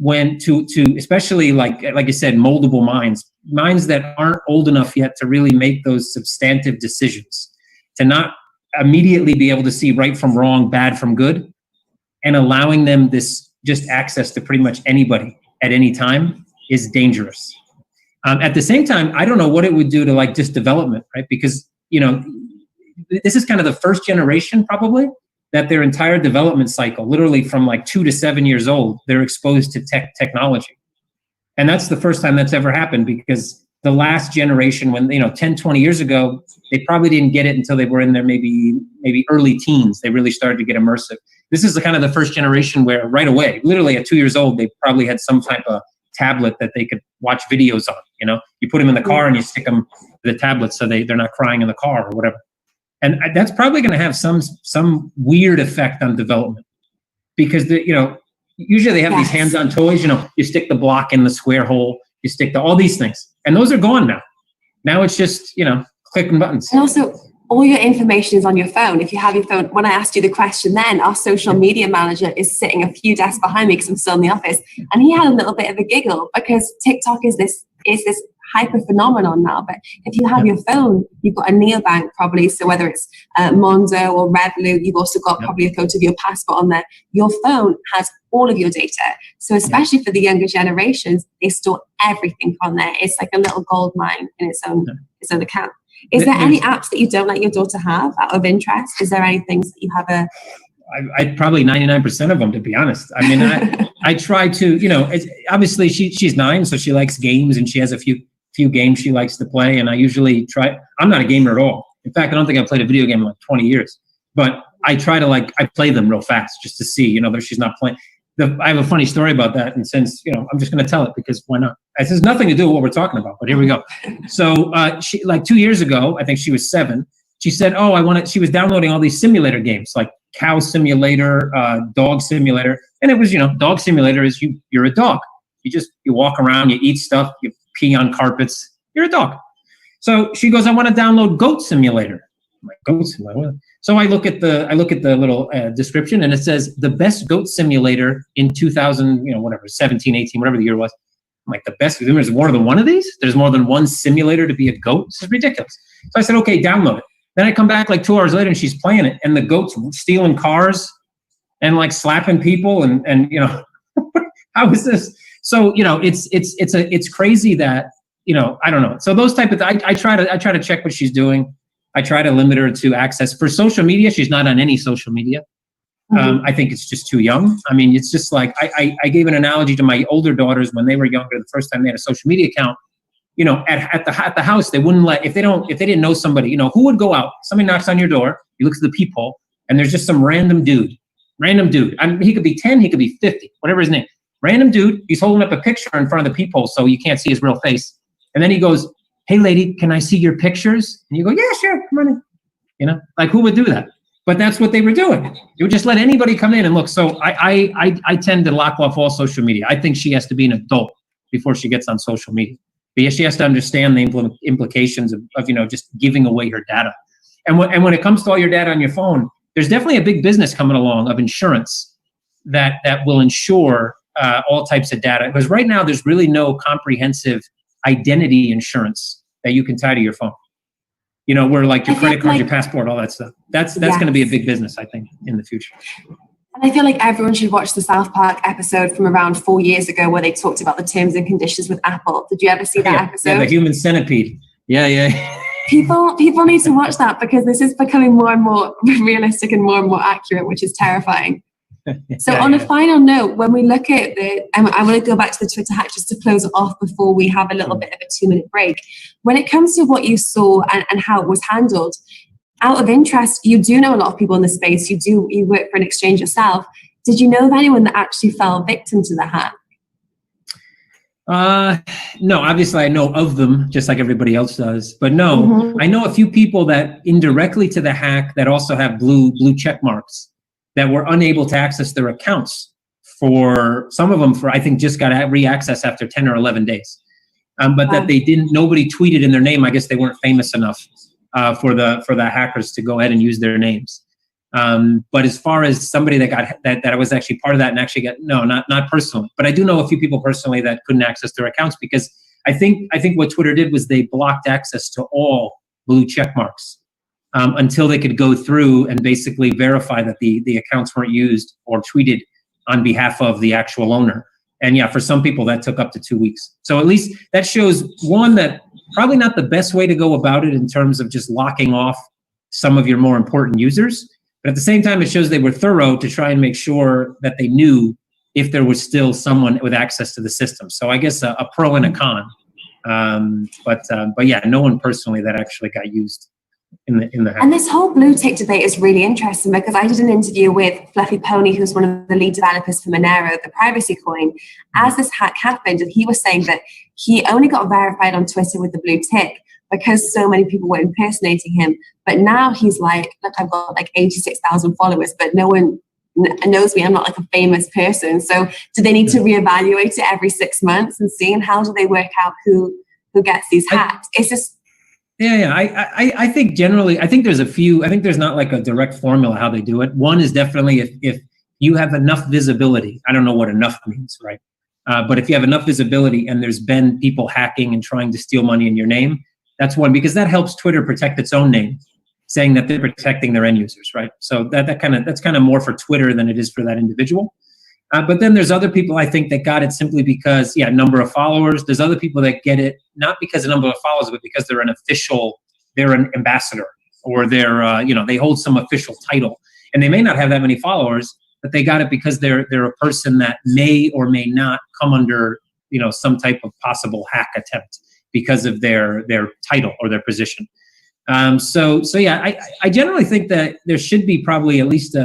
to especially like I said, moldable minds that aren't old enough yet to really make those substantive decisions, to not immediately be able to see right from wrong, bad from good, and allowing them this just access to pretty much anybody at any time is dangerous. At the same time, I don't know what it would do to like just development, right? Because, this is kind of the first generation probably that their entire development cycle, literally from like 2 to 7 years old, they're exposed to technology. And that's the first time that's ever happened, because the last generation, when, 10, 20 years ago, they probably didn't get it until they were in their maybe early teens. They really started to get immersive. This is the kind of the first generation where right away, literally at 2 years old, they probably had some type of tablet that they could watch videos on. You put them in the car and you stick them to the tablet so they're not crying in the car or whatever. And that's probably going to have some weird effect on development, because usually they have these hands-on toys. You stick the block in the square hole, you stick all these things, and those are gone now. Now it's just clicking buttons. And also, all your information is on your phone. If you have your phone, when I asked you the question, then our social media manager is sitting a few desks behind me because I'm still in the office, and he had a little bit of a giggle because TikTok is this hyper phenomenon now. But if you have your phone, you've got a neobank probably. So whether it's Mondo or Revolut, you've also got probably a photo of your passport on there. Your phone has all of your data. So especially for the younger generations, they store everything on there. It's like a little gold mine in its own account. Is there any apps that you don't let your daughter have out of interest? Is there any things that you have I probably 99% of them, to be honest. I mean, I try to, obviously she's 9, so she likes games, and she has a few games she likes to play. And I usually I'm not a gamer at all. In fact, I don't think I've played a video game in like 20 years, but I try to I play them real fast just to see, that she's not playing. I have a funny story about that. And since, I'm just going to tell it because why not? It has nothing to do with what we're talking about, but here we go. So she, like 2 years ago, I think she was 7. She said, she was downloading all these simulator games, like cow simulator, dog simulator. And it was, dog simulator is you're a dog. You walk around, you eat stuff, you pee on carpets. You're a dog. So she goes, I want to download goat simulator. I'm like, goat simulator? What? So I look at the little description, and it says the best goat simulator in 2000, 17, 18, whatever the year was. I'm like, the best? There's more than one of these? There's more than one simulator to be a goat? This is ridiculous. So I said, okay, download it. Then I come back like 2 hours later, and she's playing it, and the goat's stealing cars and like slapping people, and how is this? So it's crazy that I don't know. So those type of I try to check what she's doing. I try to limit her to access for social media. She's not on any social media. I think it's just too young. I mean, it's just like I gave an analogy to my older daughters when they were younger. The first time they had a social media account, at the house, they wouldn't let if they didn't know somebody. Who would go out? Somebody knocks on your door. You look at the peephole, and there's just some random dude. I mean, he could be 10, he could be 50, whatever his name. Random dude. He's holding up a picture in front of the peephole, so you can't see his real face. And then he goes, hey lady, can I see your pictures? And you go, yeah, sure, come on in. You know, like who would do that? But that's what they were doing. You would just let anybody come in and look. So I tend to lock off all social media. I think she has to be an adult before she gets on social media. But she has to understand the implications of you know, just giving away her data. And when it comes to all your data on your phone, there's definitely a big business coming along of insurance that will insure all types of data. Because right now there's really no comprehensive identity insurance that you can tie to your phone. You know, where like your credit card, your passport, all that stuff. That's going to be a big business, I think, in the future. And I feel like everyone should watch the South Park episode from around 4 years ago where they talked about the terms and conditions with Apple. Did you ever see that episode? Yeah, the human centipede. Yeah. People need to watch that because this is becoming more and more realistic and more accurate, which is terrifying. So on a final note, when we look at I want to go back to the Twitter hack just to close it off before we have a little bit of a 2-minute break. When it comes to what you saw and how it was handled, out of interest, you do know a lot of people in the space. You work for an exchange yourself. Did you know of anyone that actually fell victim to the hack? No, obviously I know of them just like everybody else does, but no, I know a few people that indirectly to the hack that also have blue check marks that were unable to access their accounts for some of them I think just got re-access after 10 or 11 days. But that nobody tweeted in their name. I guess they weren't famous enough for the hackers to go ahead and use their names. But as far as somebody that was actually part of that and actually not personally, but I do know a few people personally that couldn't access their accounts because I think what Twitter did was they blocked access to all blue check marks until they could go through and basically verify that the accounts weren't used or tweeted on behalf of the actual owner. And yeah, for some people that took up to 2 weeks. So at least that shows one that probably not the best way to go about it in terms of just locking off some of your more important users. But at the same time, it shows they were thorough to try and make sure that they knew if there was still someone with access to the system. So I guess a pro and a con. But yeah, no one personally that actually got used in the hack. And this whole blue tick debate is really interesting because I did an interview with Fluffy Pony, who's one of the lead developers for Monero, the privacy coin, as this hack happened. And he was saying that he only got verified on Twitter with the blue tick because so many people were impersonating him. But now he's like, look, I've got like 86,000 followers, but no one knows me. I'm not like a famous person. So do they need to reevaluate it every 6 months and see? And how do they work out who gets these hacks? It's just... Yeah. I think generally, I think there's not like a direct formula how they do it. One is definitely if you have enough visibility. I don't know what enough means, right? But if you have enough visibility and there's been people hacking and trying to steal money in your name, that's one, because that helps Twitter protect its own name, saying that they're protecting their end users, right? So that's kind of more for Twitter than it is for that individual. But then there's other people I think that got it simply because, number of followers. There's other people that get it not because of number of followers, but because they're an ambassador, or they're they hold some official title, and they may not have that many followers, but they got it because they're a person that may or may not come under some type of possible hack attempt because of their title or their position. So yeah, I generally think that there should be probably at least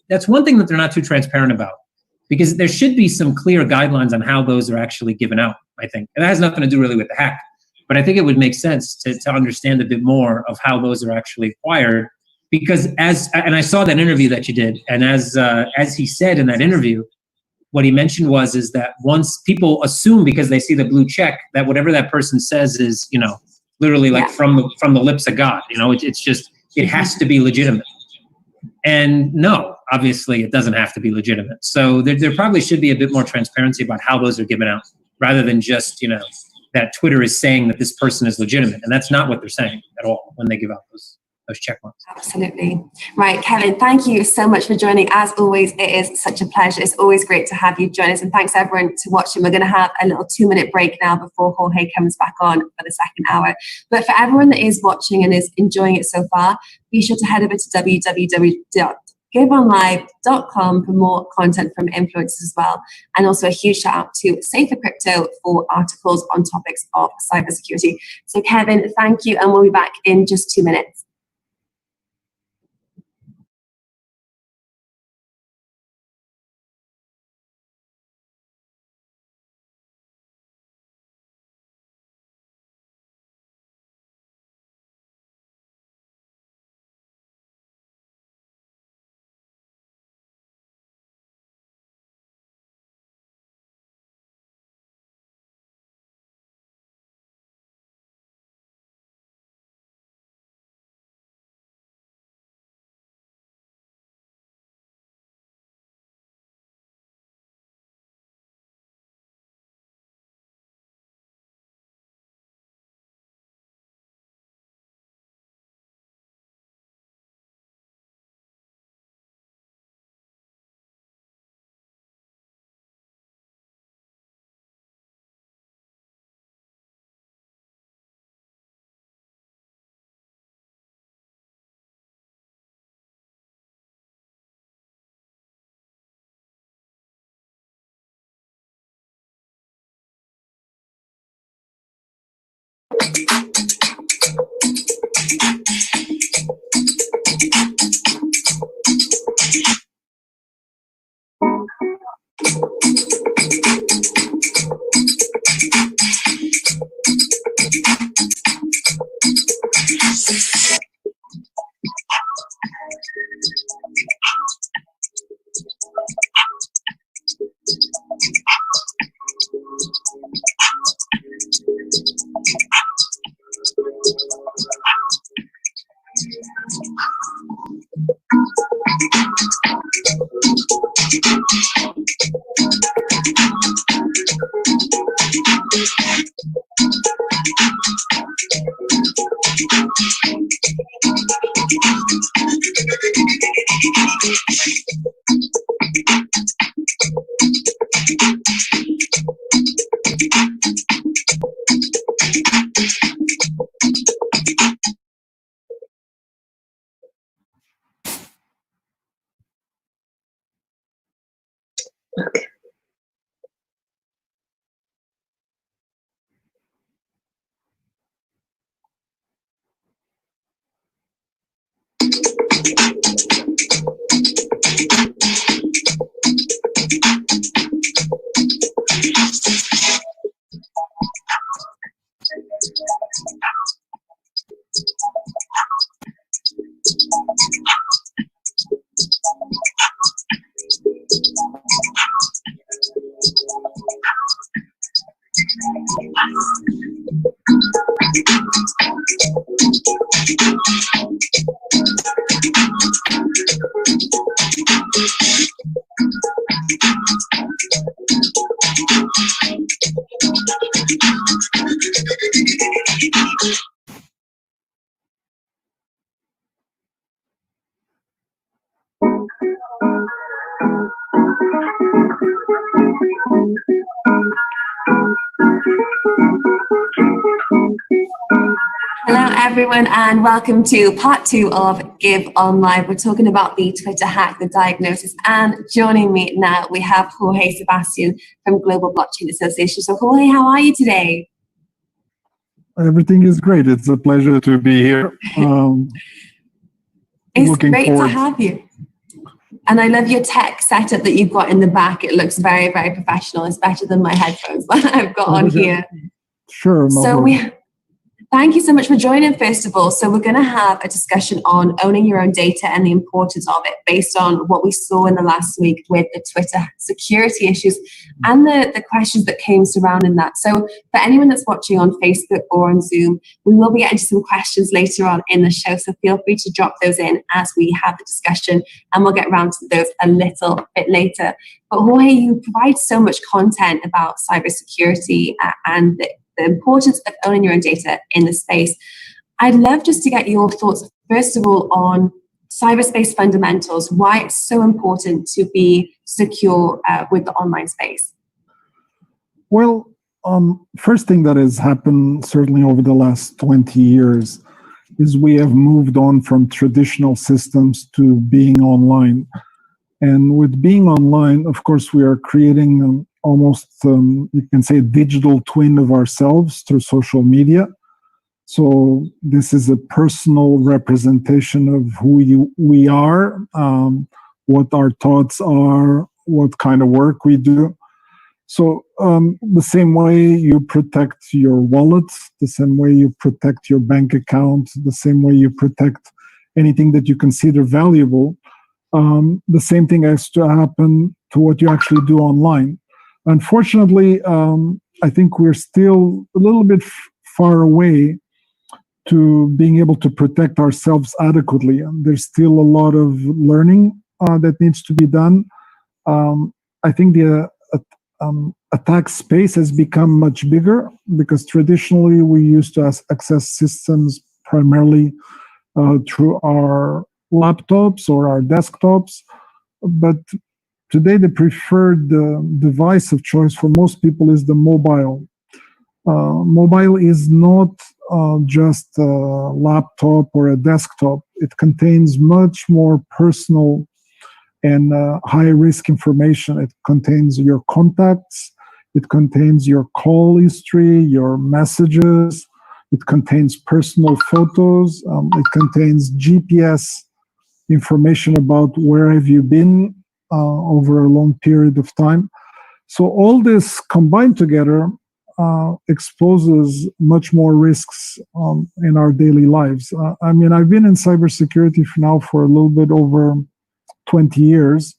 that's one thing that they're not too transparent about, because there should be some clear guidelines on how those are actually given out, I think. And that has nothing to do really with the hack, but I think it would make sense to understand a bit more of how those are actually acquired, because and I saw that interview that you did, and as he said in that interview, what he mentioned is that once people assume, because they see the blue check, that whatever that person says is, literally like from the lips of God, it's just, it has to be legitimate. And no, obviously it doesn't have to be legitimate. So there probably should be a bit more transparency about how those are given out, rather than just, that Twitter is saying that this person is legitimate. And that's not what they're saying at all when they give out those check marks. Absolutely. Right, Kevin, thank you so much for joining. As always, it is such a pleasure. It's always great to have you join us. And thanks everyone to watching. We're going to have a little 2-minute break now before Jorge comes back on for the second hour. But for everyone that is watching and is enjoying it so far, be sure to head over to www.DigeconLIVE.com for more content from influencers as well. And also a huge shout out to Safer Crypto for articles on topics of cybersecurity. So Kevin, thank you. And we'll be back in just 2 minutes. Hello everyone and welcome to part 2 of DigeconLIVE. We're talking about the Twitter hack, the diagnosis, and joining me now we have Jorge Sebastian from Global Blockchain Association. So Jorge, how are you today? Everything is great. It's a pleasure to be here. It's great to have you. And I love your tech setup that you've got in the back. It looks very, very professional. It's better than my headphones that I've got on here. Sure. No problem. Thank you so much for joining, first of all. So we're going to have a discussion on owning your own data and the importance of it based on what we saw in the last week with the Twitter security issues and the questions that came surrounding that. So for anyone that's watching on Facebook or on Zoom, we will be getting to some questions later on in the show. So feel free to drop those in as we have the discussion and we'll get around to those a little bit later. But Jorge, you provide so much content about cybersecurity and the importance of owning your own data in the space. I'd love just to get your thoughts, first of all, on cyberspace fundamentals, why it's so important to be secure with the online space. Well, first thing that has happened certainly over the last 20 years is we have moved on from traditional systems to being online. And with being online, of course, we are creating almost, you can say, a digital twin of ourselves through social media. So this is a personal representation of who we are, what our thoughts are, what kind of work we do. So the same way you protect your wallet, the same way you protect your bank account, the same way you protect anything that you consider valuable, the same thing has to happen to what you actually do online. Unfortunately, I think we're still a little bit far away to being able to protect ourselves adequately. There's still a lot of learning that needs to be done. I think the attack space has become much bigger because traditionally we used to access systems primarily through our laptops or our desktops, but today the preferred device of choice for most people is the mobile. Mobile is not just a laptop or a desktop. It contains much more personal and high-risk information. It contains your contacts, it contains your call history, your messages, it contains personal photos, it contains GPS information about where have you been over a long period of time. So all this combined together exposes much more risks in our daily lives. I mean, I've been in cybersecurity now for a little bit over 20 years.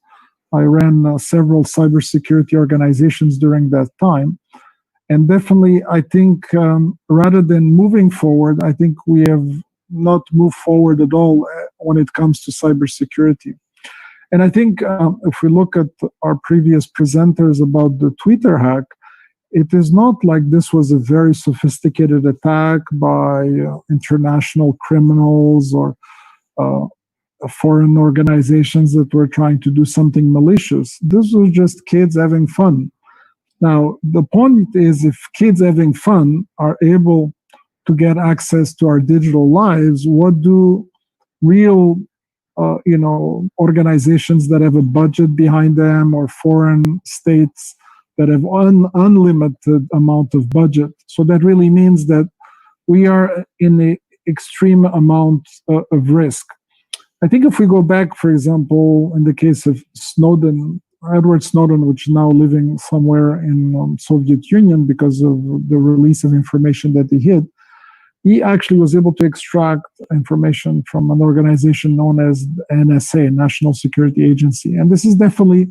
I ran several cybersecurity organizations during that time. And definitely, I think rather than moving forward, I think we have not moved forward at all when it comes to cybersecurity. And I think if we look at our previous presenters about the Twitter hack, it is not like this was a very sophisticated attack by international criminals or foreign organizations that were trying to do something malicious. This was just kids having fun. Now, the point is, if kids having fun are able to get access to our digital lives, what do real organizations that have a budget behind them, or foreign states that have unlimited amount of budget? So that really means that we are in an extreme amount of risk. I think if we go back, for example, in the case of Snowden, Edward Snowden, which is now living somewhere in Soviet Union because of the release of information that he hid, he actually was able to extract information from an organization known as NSA, National Security Agency. And this is definitely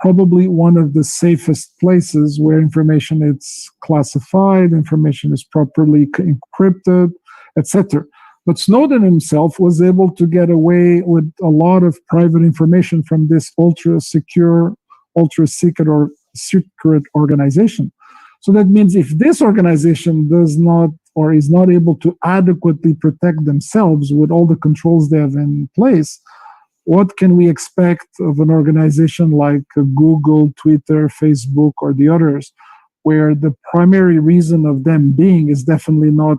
probably one of the safest places where information is classified, information is properly encrypted, etc. But Snowden himself was able to get away with a lot of private information from this ultra-secure, ultra-secret or secret organization. So that means if this organization does not or is not able to adequately protect themselves with all the controls they have in place, what can we expect of an organization like Google, Twitter, Facebook, or the others, where the primary reason of them being is definitely not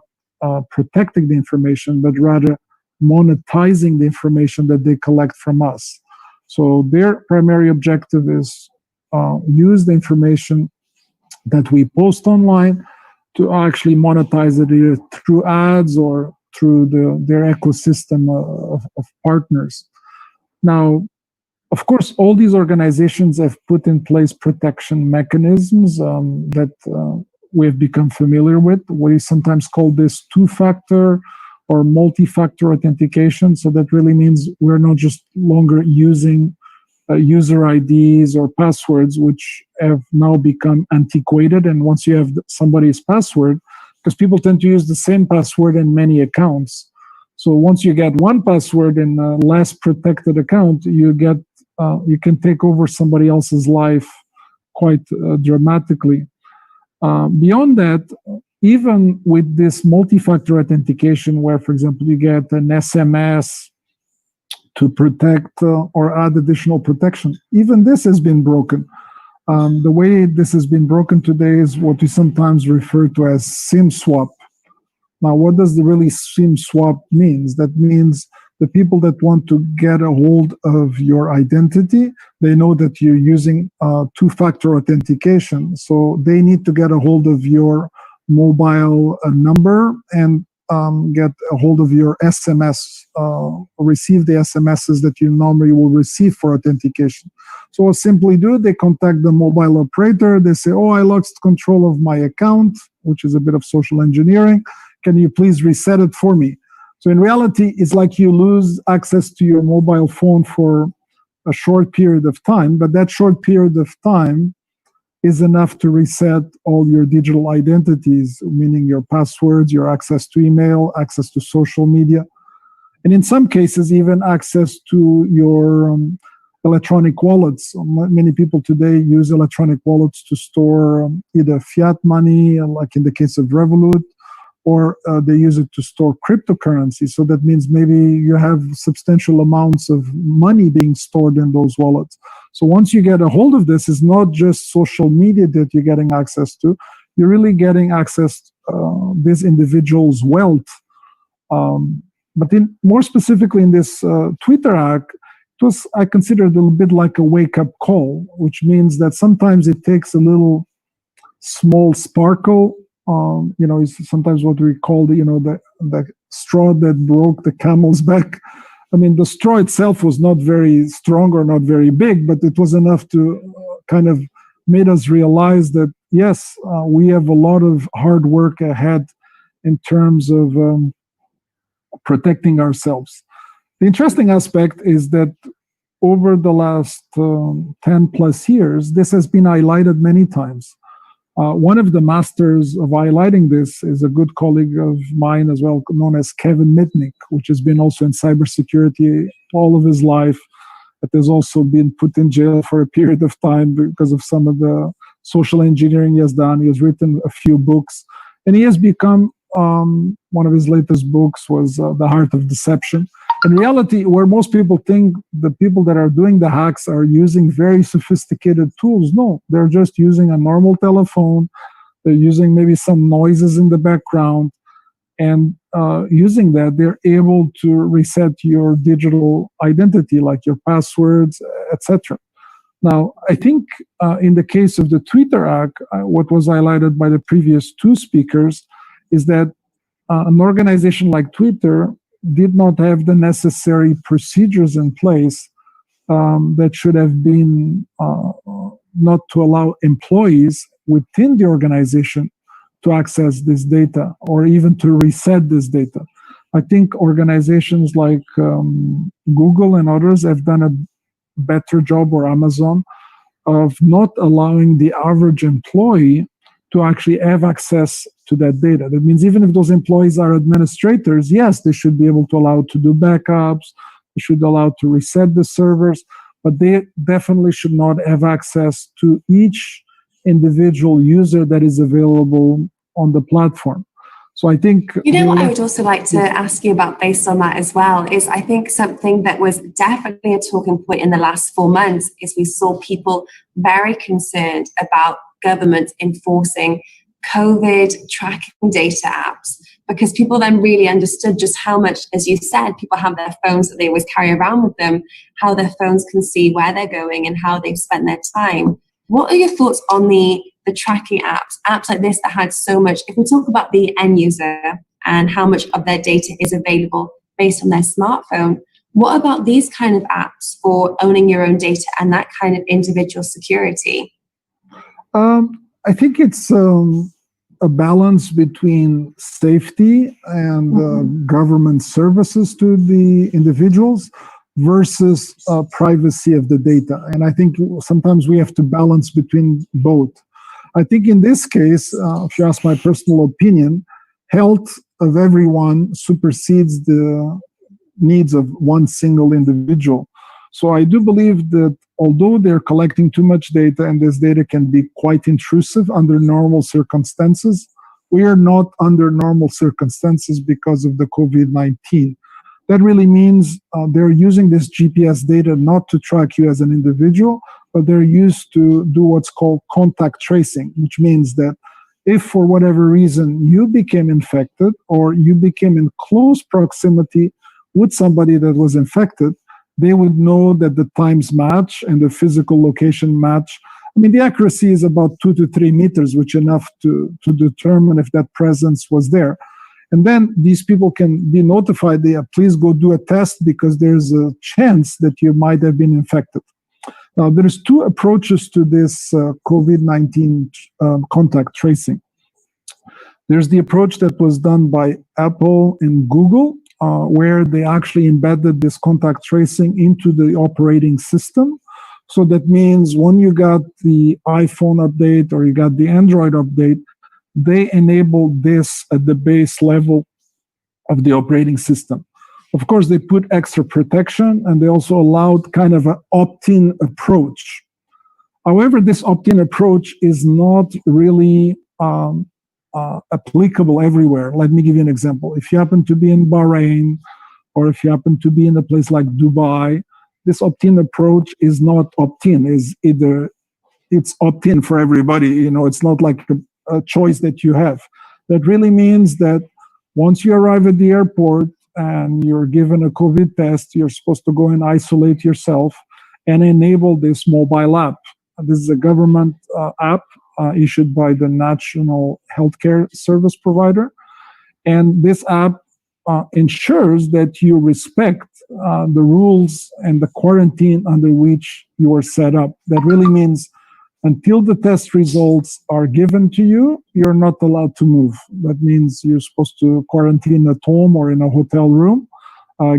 protecting the information, but rather monetizing the information that they collect from us. So their primary objective is use the information that we post online to actually monetize it either through ads or through their ecosystem of partners. Now, of course, all these organizations have put in place protection mechanisms that we've become familiar with. We sometimes call this two-factor or multi-factor authentication. So that really means we're not just longer using user IDs or passwords, which have now become antiquated. And once you have somebody's password, because people tend to use the same password in many accounts. So once you get one password in a less protected account, you can take over somebody else's life quite dramatically. Beyond that, even with this multi-factor authentication, where, for example, you get an SMS to protect or add additional protection, even this has been broken. The way this has been broken today is what we sometimes refer to as SIM swap. Now, what does the really SIM swap means? That means the people that want to get a hold of your identity, they know that you're using two-factor authentication. So they need to get a hold of your mobile number and get a hold of your SMS, receive the SMSs that you normally will receive for authentication. So what simply do, they contact the mobile operator. They say, oh, I lost control of my account, which is a bit of social engineering. Can you please reset it for me? So in reality, it's like you lose access to your mobile phone for a short period of time, but that short period of time is enough to reset all your digital identities, meaning your passwords, your access to email, access to social media, and in some cases, even access to your electronic wallets. Many people today use electronic wallets to store either fiat money, like in the case of Revolut, or they use it to store cryptocurrency. So that means maybe you have substantial amounts of money being stored in those wallets. So once you get a hold of this, it's not just social media that you're getting access to. You're really getting access to this individual's wealth. But more specifically in this Twitter hack, it was, I consider it a little bit like a wake-up call, which means that sometimes it takes a little small sparkle. It's sometimes what we call the straw that broke the camel's back. I mean, the straw itself was not very strong or not very big, but it was enough to kind of made us realize that, yes, we have a lot of hard work ahead in terms of protecting ourselves. The interesting aspect is that over the last 10 plus years, this has been highlighted many times. One of the masters of highlighting this is a good colleague of mine as well, known as Kevin Mitnick, which has been also in cybersecurity all of his life. But has also been put in jail for a period of time because of some of the social engineering he has done. He has written a few books, and he has become, one of his latest books was The Heart of Deception. In reality, where most people think the people that are doing the hacks are using very sophisticated tools, no, they're just using a normal telephone. They're using maybe some noises in the background, and using that, they're able to reset your digital identity, like your passwords, etc. Now, I think in the case of the Twitter hack, what was highlighted by the previous two speakers is that an organization like Twitter did not have the necessary procedures in place that should have been not to allow employees within the organization to access this data or even to reset this data. I think organizations like Google and others have done a better job, or Amazon, of not allowing the average employee to actually have access to that data. That means even if those employees are administrators, yes, they should be able to allow to do backups, they should allow to reset the servers, but they definitely should not have access to each individual user that is available on the platform. So I think... You know what I would also like to ask you about based on that as well is I think something that was definitely a talking point in the last 4 months is we saw people very concerned about government enforcing COVID tracking data apps, because people then really understood just how much, as you said, people have their phones that they always carry around with them, how their phones can see where they're going and how they've spent their time. What are your thoughts on the tracking apps like this that had so much, if we talk about the end user and how much of their data is available based on their smartphone, what about these kind of apps for owning your own data and that kind of individual security? I think it's a balance between safety and government services to the individuals versus privacy of the data. And I think sometimes we have to balance between both. I think in this case, if you ask my personal opinion, health of everyone supersedes the needs of one single individual. So I do believe that although they're collecting too much data and this data can be quite intrusive under normal circumstances, we are not under normal circumstances because of the COVID-19. That really means they're using this GPS data not to track you as an individual, but they're used to do what's called contact tracing, which means that if for whatever reason you became infected or you became in close proximity with somebody that was infected, they would know that the times match and the physical location match. I mean, the accuracy is about 2 to 3 meters, which is enough to determine if that presence was there. And then these people can be notified, please go do a test because there's a chance that you might have been infected. Now, there's two approaches to this COVID-19 contact tracing. There's the approach that was done by Apple and Google, where they actually embedded this contact tracing into the operating system. So that means when you got the iPhone update or you got the Android update, they enabled this at the base level of the operating system. Of course, they put extra protection and they also allowed kind of an opt-in approach. However, this opt-in approach is not really applicable everywhere. Let me give you an example. If you happen to be in Bahrain or if you happen to be in a place like Dubai, this opt-in approach is not opt-in. It's opt-in for everybody. You know, it's not like a choice that you have. That really means that once you arrive at the airport and you're given a COVID test, you're supposed to go and isolate yourself and enable this mobile app. This is a government app issued by the National Healthcare Service Provider. And this app ensures that you respect the rules and the quarantine under which you are set up. That really means until the test results are given to you, you're not allowed to move. That means you're supposed to quarantine at home or in a hotel room,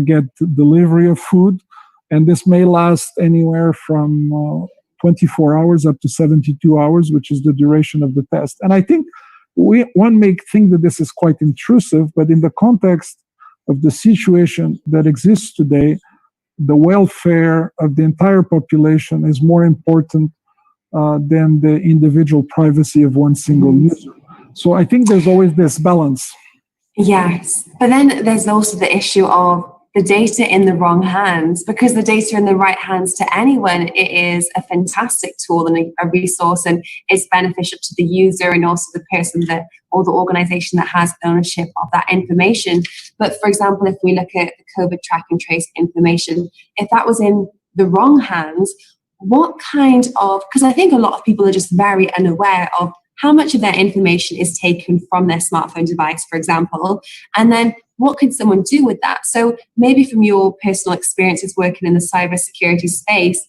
get delivery of food, and this may last anywhere from 24 hours up to 72 hours, which is the duration of the test. And I think one may think that this is quite intrusive, but in the context of the situation that exists today, the welfare of the entire population is more important than the individual privacy of one single user. So I think there's always this balance. Yes, but then there's also the issue of the data in the wrong hands, because the data in the right hands to anyone, it is a fantastic tool and a resource, and it's beneficial to the user and also the person that, or the organization that has ownership of that information. But for example, if we look at the COVID track and trace information, if that was in the wrong hands, what kind of, because I think a lot of people are just very unaware of how much of their information is taken from their smartphone device, for example, and then what can someone do with that? So maybe from your personal experiences working in the cybersecurity space,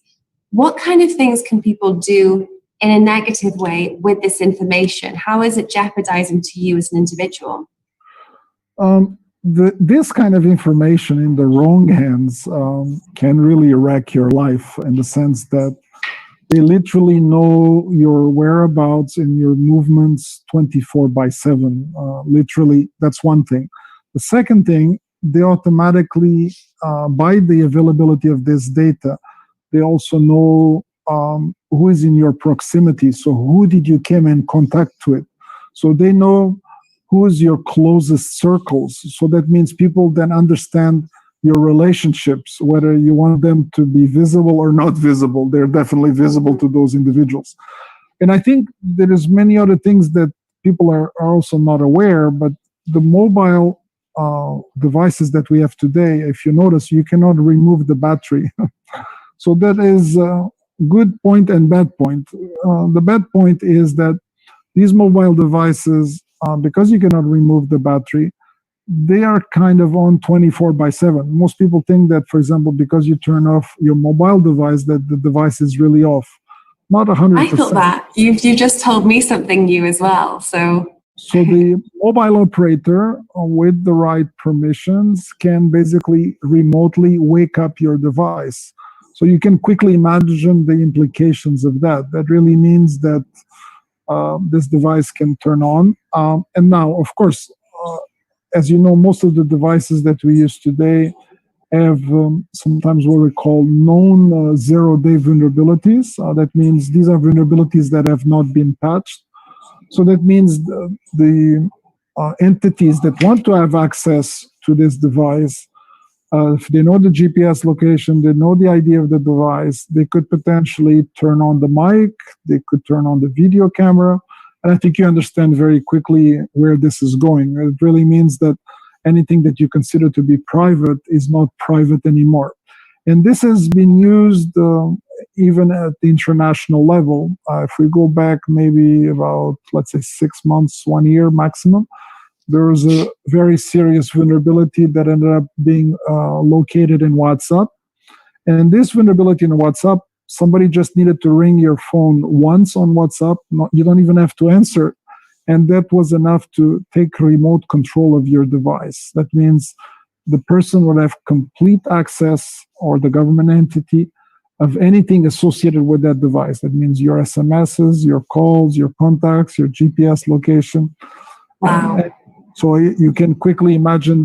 what kind of things can people do in a negative way with this information? How is it jeopardizing to you as an individual? This kind of information in the wrong hands can really wreck your life, in the sense that they literally know your whereabouts and your movements 24/7. Literally, that's one thing. The second thing, they automatically, by the availability of this data, they also know who is in your proximity. So who did you come in contact with? So they know who is your closest circles. So that means people then understand your relationships, whether you want them to be visible or not visible. They're definitely visible to those individuals. And I think there is many other things that people are also not aware, but the mobile devices that we have today, if you notice, you cannot remove the battery. So that is a good point and bad point. The bad point is that these mobile devices, because you cannot remove the battery, they are kind of on 24/7. Most people think that, for example, because you turn off your mobile device, that the device is really off. Not 100%. I thought that. You just told me something new as well. So the mobile operator with the right permissions can basically remotely wake up your device. So you can quickly imagine the implications of that. That really means that this device can turn on. And now, of course, as you know, most of the devices that we use today have sometimes what we call known zero-day vulnerabilities. That means these are vulnerabilities that have not been patched. So that means the entities that want to have access to this device, if they know the GPS location, they know the ID of the device, they could potentially turn on the mic, they could turn on the video camera. And I think you understand very quickly where this is going. It really means that anything that you consider to be private is not private anymore. And this has been used even at the international level. If we go back maybe about, let's say, 6 months, 1 year maximum, there was a very serious vulnerability that ended up being located in WhatsApp. And this vulnerability in WhatsApp, somebody just needed to ring your phone once on WhatsApp. You don't even have to answer. And that was enough to take remote control of your device. That means the person would have complete access, or the government entity, of anything associated with that device. That means your SMSs, your calls, your contacts, your GPS location. wow. So you can quickly imagine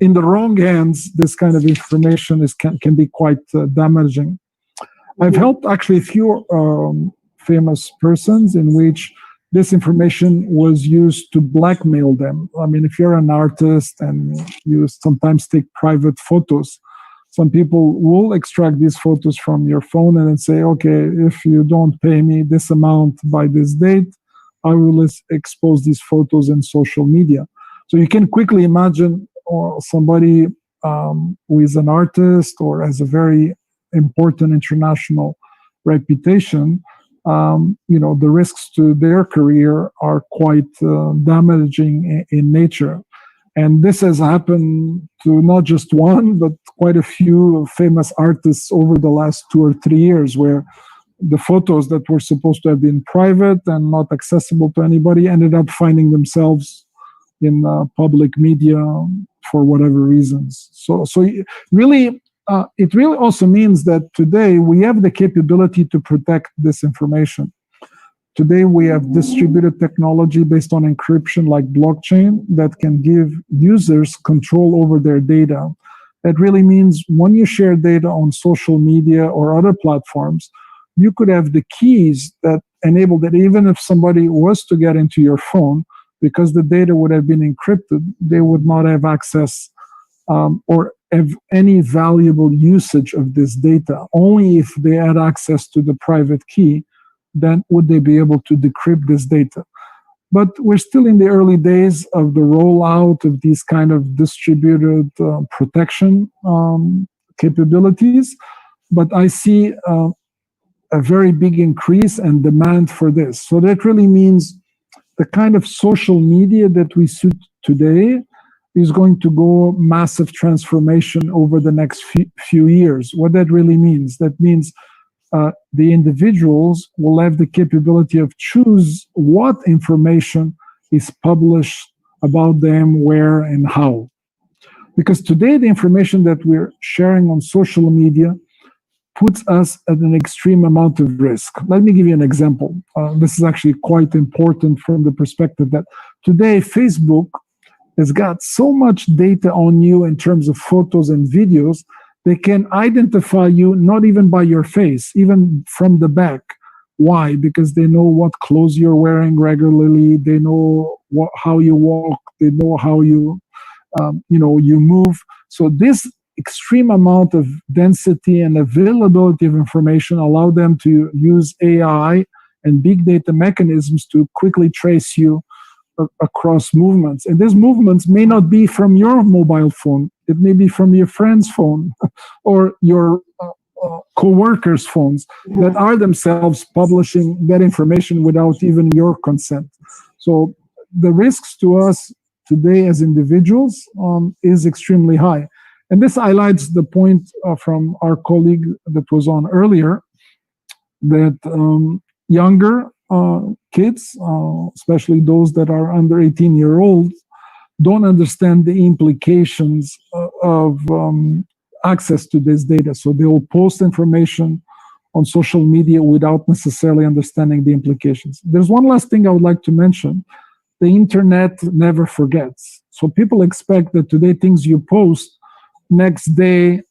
in the wrong hands, this kind of information can be quite damaging. I've helped actually a few famous persons in which this information was used to blackmail them. I mean, if you're an artist and you sometimes take private photos, some people will extract these photos from your phone and then say, okay, if you don't pay me this amount by this date, I will expose these photos in social media. So you can quickly imagine somebody who is an artist or has a very important international reputation, the risks to their career are quite damaging in nature. And this has happened to not just one, but quite a few famous artists over the last 2 or 3 years, where the photos that were supposed to have been private and not accessible to anybody ended up finding themselves in public media for whatever reasons. So really, it really also means that today we have the capability to protect this information. Today we have distributed technology based on encryption like blockchain that can give users control over their data. That really means when you share data on social media or other platforms, you could have the keys that enable that even if somebody was to get into your phone, because the data would have been encrypted, they would not have access or have any valuable usage of this data. Only if they had access to the private key, then would they be able to decrypt this data. But we're still in the early days of the rollout of these kind of distributed protection capabilities. But I see a very big increase and demand for this. So that really means the kind of social media that we see today is going to go massive transformation over the next few years. What that really means, that means the individuals will have the capability of choose what information is published about them, where, and how. Because today, the information that we're sharing on social media puts us at an extreme amount of risk. Let me give you an example. This is actually quite important from the perspective that today, Facebook has got so much data on you in terms of photos and videos. They can identify you not even by your face, even from the back. Why? Because they know what clothes you're wearing regularly. They know how you walk. They know how you move. So this extreme amount of density and availability of information allow them to use AI and big data mechanisms to quickly trace you across movements. And these movements may not be from your mobile phone. It may be from your friend's phone or your co-workers' phones that are themselves publishing that information without even your consent. So the risks to us today as individuals is extremely high. And this highlights the point from our colleague that was on earlier, that younger kids, especially those that are under 18-year-olds, don't understand the implications of access to this data. So they will post information on social media without necessarily understanding the implications. There's one last thing I would like to mention. The internet never forgets. So people expect that today things you post, next day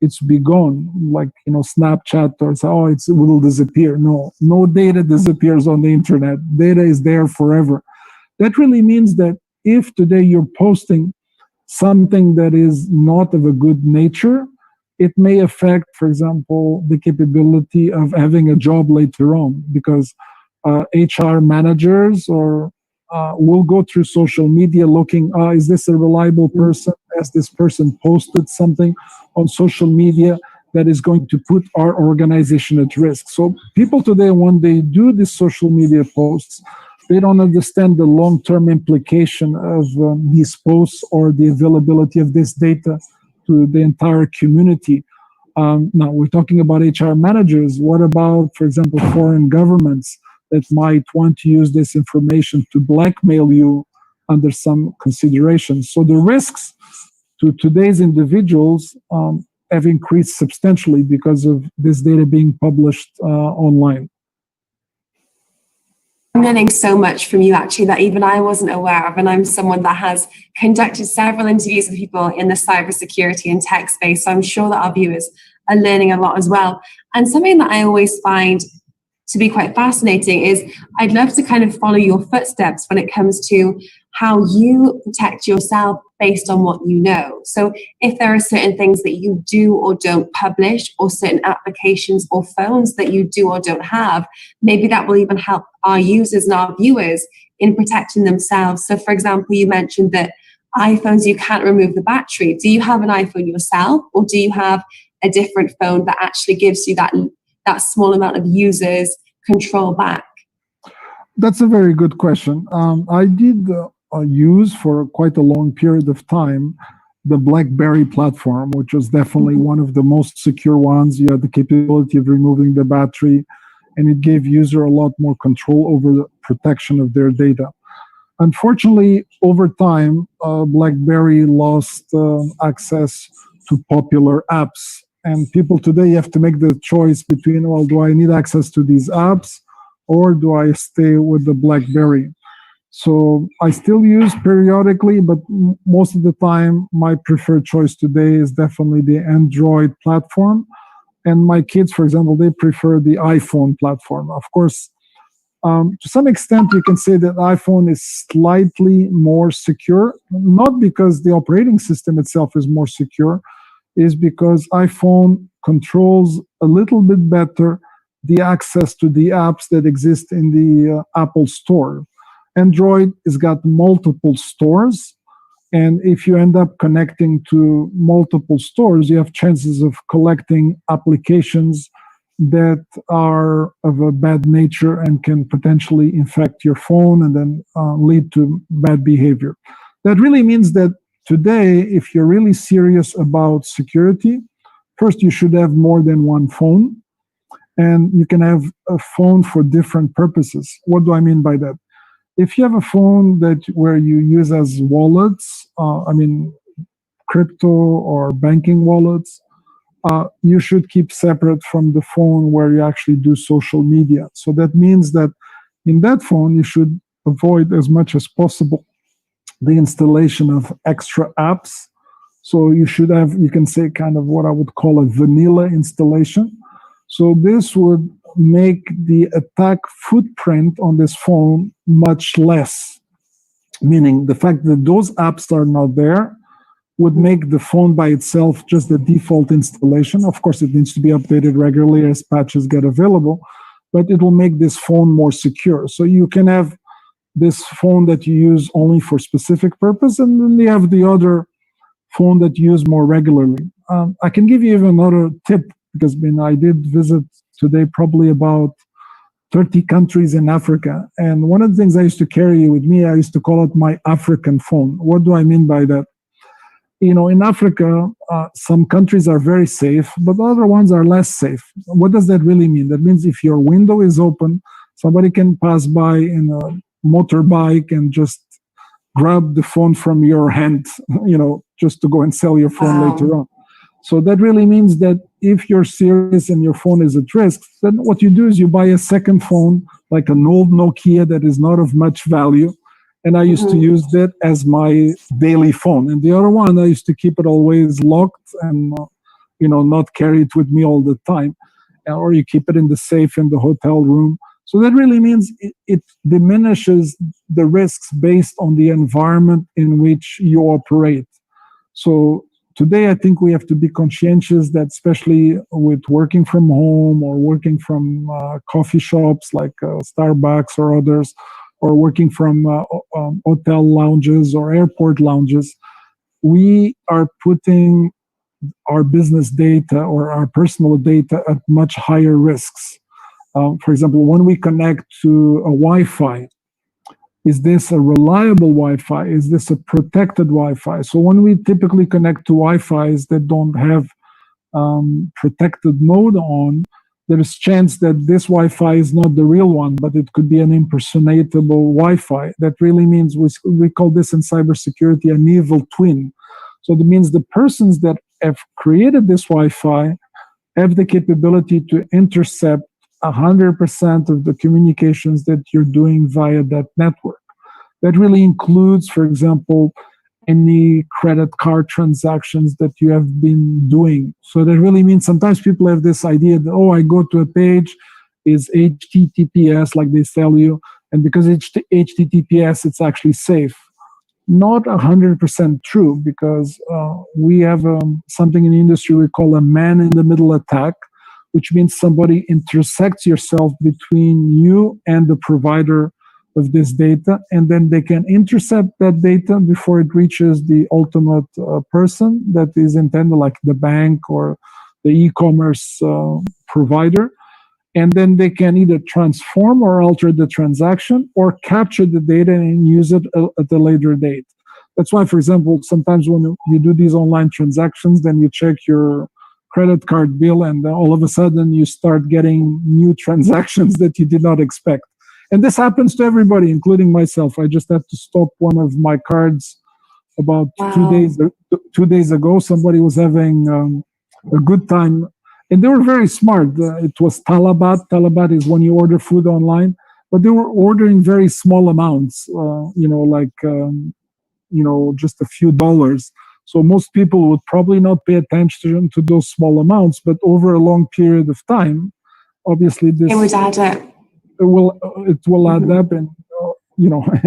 it's be gone, like Snapchat, or it will disappear. No data disappears on the internet. Data is there forever. That really means that if today you're posting something that is not of a good nature, it may affect, for example, the capability of having a job later on, because HR managers will go through social media looking, is this a reliable person? Has this person posted something on social media that is going to put our organization at risk? So people today, when they do these social media posts, they don't understand the long-term implication of these posts or the availability of this data to the entire community. Now, we're talking about HR managers. What about, for example, foreign governments that might want to use this information to blackmail you under some considerations? So the risks to today's individuals have increased substantially because of this data being published online. I'm learning so much from you, actually, that even I wasn't aware of. And I'm someone that has conducted several interviews with people in the cybersecurity and tech space. So I'm sure that our viewers are learning a lot as well. And something that I always find to be quite fascinating is I'd love to kind of follow your footsteps when it comes to how you protect yourself based on what you know. So if there are certain things that you do or don't publish, or certain applications or phones that you do or don't have, maybe that will even help our users and our viewers in protecting themselves. So for example, you mentioned that iPhones, you can't remove the battery. Do you have an iPhone yourself, or do you have a different phone that actually gives you that small amount of users control back? That's a very good question. I did use for quite a long period of time the BlackBerry platform, which was definitely one of the most secure ones. You had the capability of removing the battery, and it gave user a lot more control over the protection of their data. Unfortunately, over time, BlackBerry lost access to popular apps. And people today have to make the choice between, well, do I need access to these apps or do I stay with the BlackBerry? So I still use periodically, but most of the time, my preferred choice today is definitely the Android platform. And my kids, for example, they prefer the iPhone platform. Of course, to some extent, you can say that iPhone is slightly more secure, not because the operating system itself is more secure, is because iPhone controls a little bit better the access to the apps that exist in the Apple Store. Android has got multiple stores, and if you end up connecting to multiple stores, you have chances of collecting applications that are of a bad nature and can potentially infect your phone and then lead to bad behavior. That really means that today, if you're really serious about security, first you should have more than one phone, and you can have a phone for different purposes. What do I mean by that? If you have a phone that where you use as wallets, crypto or banking wallets, you should keep separate from the phone where you actually do social media. So that means that in that phone, you should avoid as much as possible the installation of extra apps. So you should have, you can say, kind of what I would call a vanilla installation. So this would make the attack footprint on this phone much less, meaning the fact that those apps are not there would make the phone by itself just the default installation. Of course, it needs to be updated regularly as patches get available, but it will make this phone more secure. So you can have this phone that you use only for specific purpose, and then you have the other phone that you use more regularly. I can give you even another tip, because I did visit today probably about 30 countries in Africa. And one of the things I used to carry with me, I used to call it my African phone. What do I mean by that? In Africa, some countries are very safe, but other ones are less safe. What does that really mean? That means if your window is open, somebody can pass by in a motorbike and just grab the phone from your hand, just to go and sell your phone later on. So that really means that if you're serious and your phone is at risk, then what you do is you buy a second phone, like an old Nokia that is not of much value. And I used to use that as my daily phone. And the other one, I used to keep it always locked and, not carry it with me all the time. Or you keep it in the safe in the hotel room. So that really means it diminishes the risks based on the environment in which you operate. So today, I think we have to be conscientious that, especially with working from home or working from coffee shops like Starbucks or others, or working from hotel lounges or airport lounges, we are putting our business data or our personal data at much higher risks. For example, when we connect to a Wi-Fi, is this a reliable Wi-Fi? Is this a protected Wi-Fi? So when we typically connect to Wi-Fis that don't have protected mode on, there is chance that this Wi-Fi is not the real one, but it could be an impersonatable Wi-Fi. That really means we call this in cybersecurity an evil twin. So that means the persons that have created this Wi-Fi have the capability to intercept 100% of the communications that you're doing via that network. That really includes, for example, any credit card transactions that you have been doing. So that really means sometimes people have this idea that, I go to a page, is HTTPS, like they tell you, and because it's HTTPS, it's actually safe. Not 100% true, because we have something in the industry we call a man-in-the-middle attack, which means somebody intersects yourself between you and the provider of this data, and then they can intercept that data before it reaches the ultimate person that is intended, like the bank or the e-commerce provider. And then they can either transform or alter the transaction or capture the data and use it at a later date. That's why, for example, sometimes when you do these online transactions, then you check your credit card bill and all of a sudden you start getting new transactions that you did not expect. And this happens to everybody, including myself. I just had to stop one of my cards about 2 days ago. Somebody was having a good time, and they were very smart. It was Talabat. Talabat is when you order food online, but they were ordering very small amounts, just a few dollars. So most people would probably not pay attention to those small amounts, but over a long period of time, obviously this it would add up. It will add up and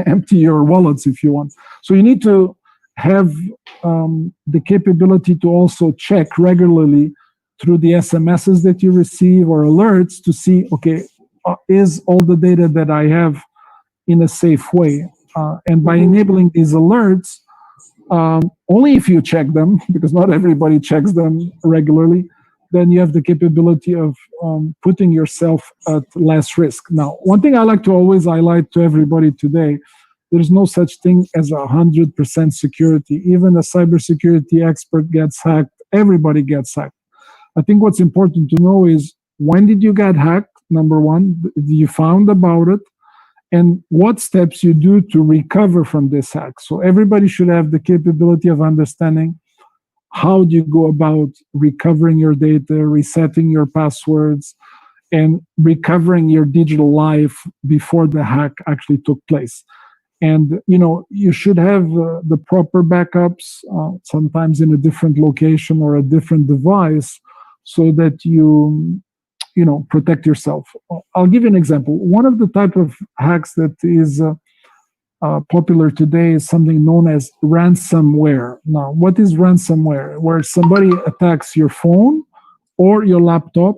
empty your wallets if you want. So you need to have the capability to also check regularly through the SMSs that you receive or alerts to see, okay, is all the data that I have in a safe way? And by enabling these alerts, only if you check them, because not everybody checks them regularly, then you have the capability of putting yourself at less risk. Now, one thing I like to always highlight to everybody today, there's no such thing as 100% security. Even a cybersecurity expert gets hacked. Everybody gets hacked. I think what's important to know is, when did you get hacked? Number one, you found about it, and what steps you do to recover from this hack. So everybody should have the capability of understanding how do you go about recovering your data, resetting your passwords, and recovering your digital life before the hack actually took place. And, you should have the proper backups, sometimes in a different location or a different device, so that you protect yourself. I'll give you an example. One of the type of hacks that is popular today is something known as ransomware. Now, what is ransomware? Where somebody attacks your phone or your laptop,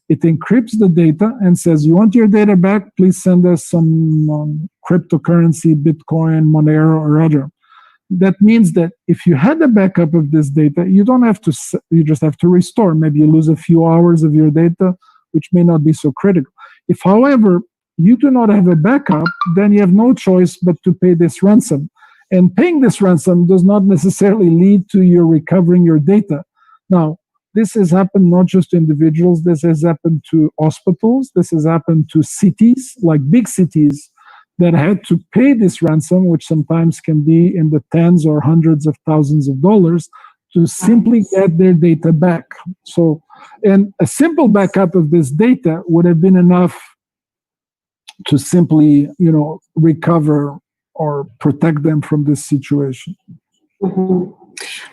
it encrypts the data and says, you want your data back? Please send us some cryptocurrency, Bitcoin, Monero, or other. That means that if you had a backup of this data, you just have to restore. Maybe you lose a few hours of your data, which may not be so critical. If, however, you do not have a backup, then you have no choice but to pay this ransom. And paying this ransom does not necessarily lead to you recovering your data. Now, this has happened not just to individuals, this has happened to hospitals, this has happened to cities, like big cities, that had to pay this ransom, which sometimes can be in the tens or hundreds of thousands of dollars, to simply get their data back. So, and a simple backup of this data would have been enough to simply, recover or protect them from this situation. Mm-hmm.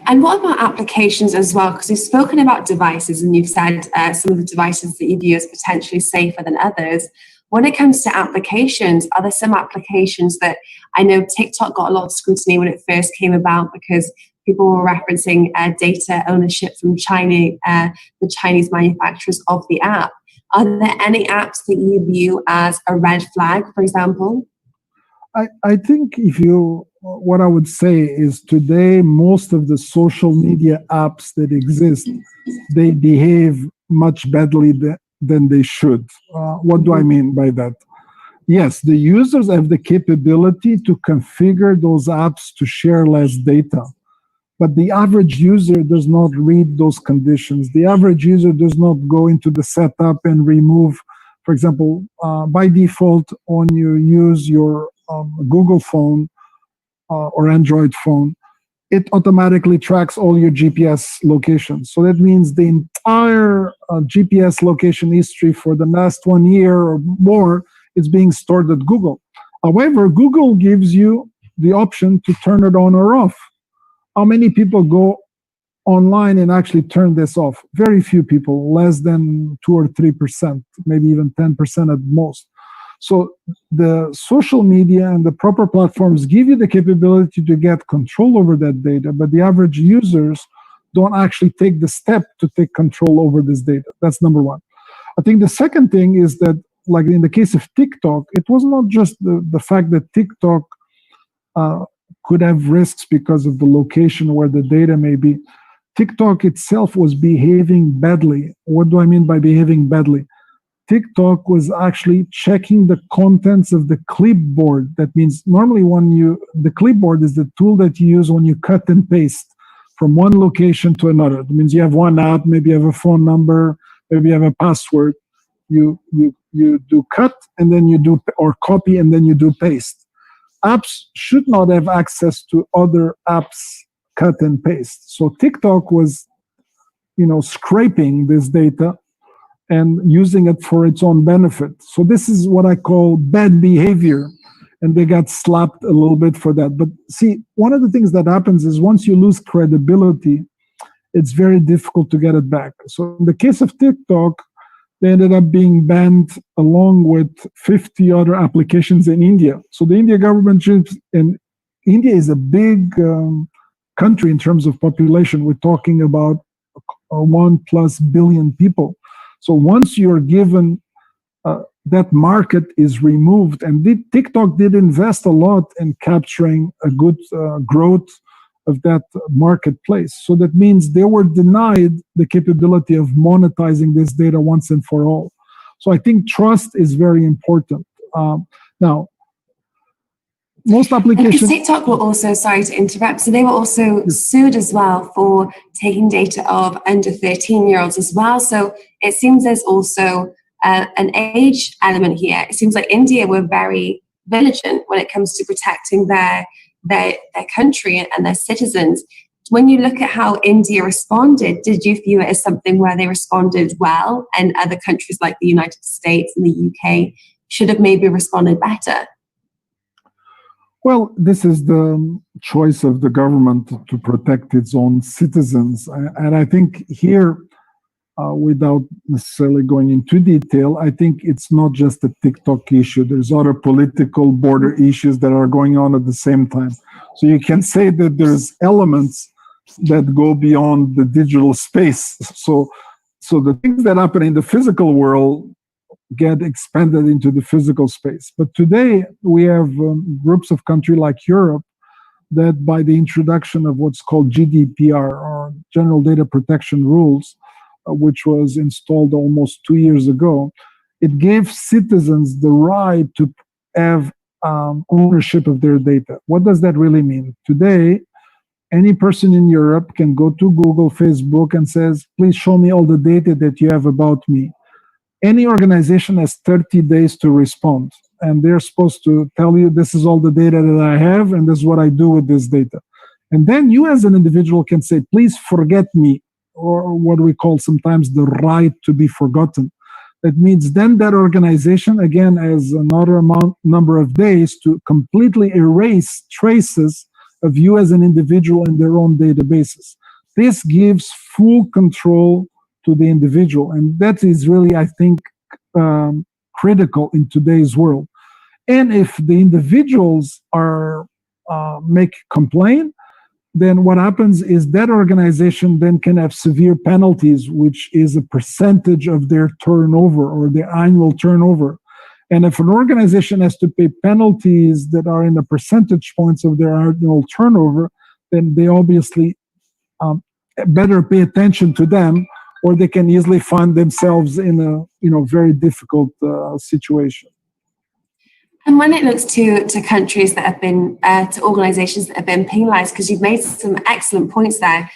And what about applications as well? Because you've spoken about devices and you've said some of the devices that you view as potentially safer than others. When it comes to applications, are there some applications that, I know TikTok got a lot of scrutiny when it first came about because people were referencing data ownership from China, the Chinese manufacturers of the app. Are there any apps that you view as a red flag, for example? I think what I would say is today, most of the social media apps that exist, they behave much badly than they should. What do I mean by that? Yes, the users have the capability to configure those apps to share less data. But the average user does not read those conditions. The average user does not go into the setup and remove, for example, by default, when you use your Google phone or Android phone, it automatically tracks all your GPS locations. So that means the entire GPS location history for the last 1 year or more is being stored at Google. However, Google gives you the option to turn it on or off. How many people go online and actually turn this off? Very few people, less than 2 or 3%, maybe even 10% at most. So the social media and the proper platforms give you the capability to get control over that data, but the average users don't actually take the step to take control over this data. That's number one. I think the second thing is that, like in the case of TikTok, it was not just the fact that TikTok could have risks because of the location where the data may be. TikTok itself was behaving badly. What do I mean by behaving badly? TikTok was actually checking the contents of the clipboard. That means normally the clipboard is the tool that you use when you cut and paste from one location to another. That means you have one app, maybe you have a phone number, maybe you have a password. You do cut and then you do, or copy and then you do paste. Apps should not have access to other apps cut and paste. So TikTok was, scraping this data and using it for its own benefit. So this is what I call bad behavior. And they got slapped a little bit for that. But see, one of the things that happens is once you lose credibility, it's very difficult to get it back. So in the case of TikTok, they ended up being banned along with 50 other applications in India. So the India government, and India is a big country in terms of population. We're talking about 1+ billion people. So once you're given that market is removed, and TikTok did invest a lot in capturing a good growth of that marketplace. So that means they were denied the capability of monetizing this data once and for all. So I think trust is very important. Now, most applications... TikTok were also, sorry to interrupt, so they were also sued as well for taking data of under 13-year-olds as well. So it seems there's also an age element here. It seems like India were very vigilant when it comes to protecting their country and their citizens. When you look at how India responded, did you view it as something where they responded well, and other countries like the United States and the UK should have maybe responded better? Well, this is the choice of the government to protect its own citizens. And I think here, without necessarily going into detail, I think it's not just a TikTok issue. There's other political border issues that are going on at the same time. So you can say that there's elements that go beyond the digital space. So the things that happen in the physical world get expanded into the physical space. But today we have groups of countries like Europe that, by the introduction of what's called GDPR, or General Data Protection Rules, which was installed almost 2 years ago, it gave citizens the right to have ownership of their data. What does that really mean? Today, any person in Europe can go to Google, Facebook, and says, please show me all the data that you have about me. Any organization has 30 days to respond, and they're supposed to tell you, this is all the data that I have, and this is what I do with this data. And then you as an individual can say, please forget me, or what we call sometimes the right to be forgotten. That means then that organization, again, has another number of days to completely erase traces of you as an individual in their own databases. This gives full control to the individual, and that is really, I think, critical in today's world. And if the individuals are make complaint, then what happens is that organization then can have severe penalties, which is a percentage of their turnover or their annual turnover. And if an organization has to pay penalties that are in the percentage points of their annual turnover, then they obviously better pay attention to them, or they can easily find themselves in a very difficult situation. And when it looks to countries that have been, to organizations that have been penalized, because you've made some excellent points there,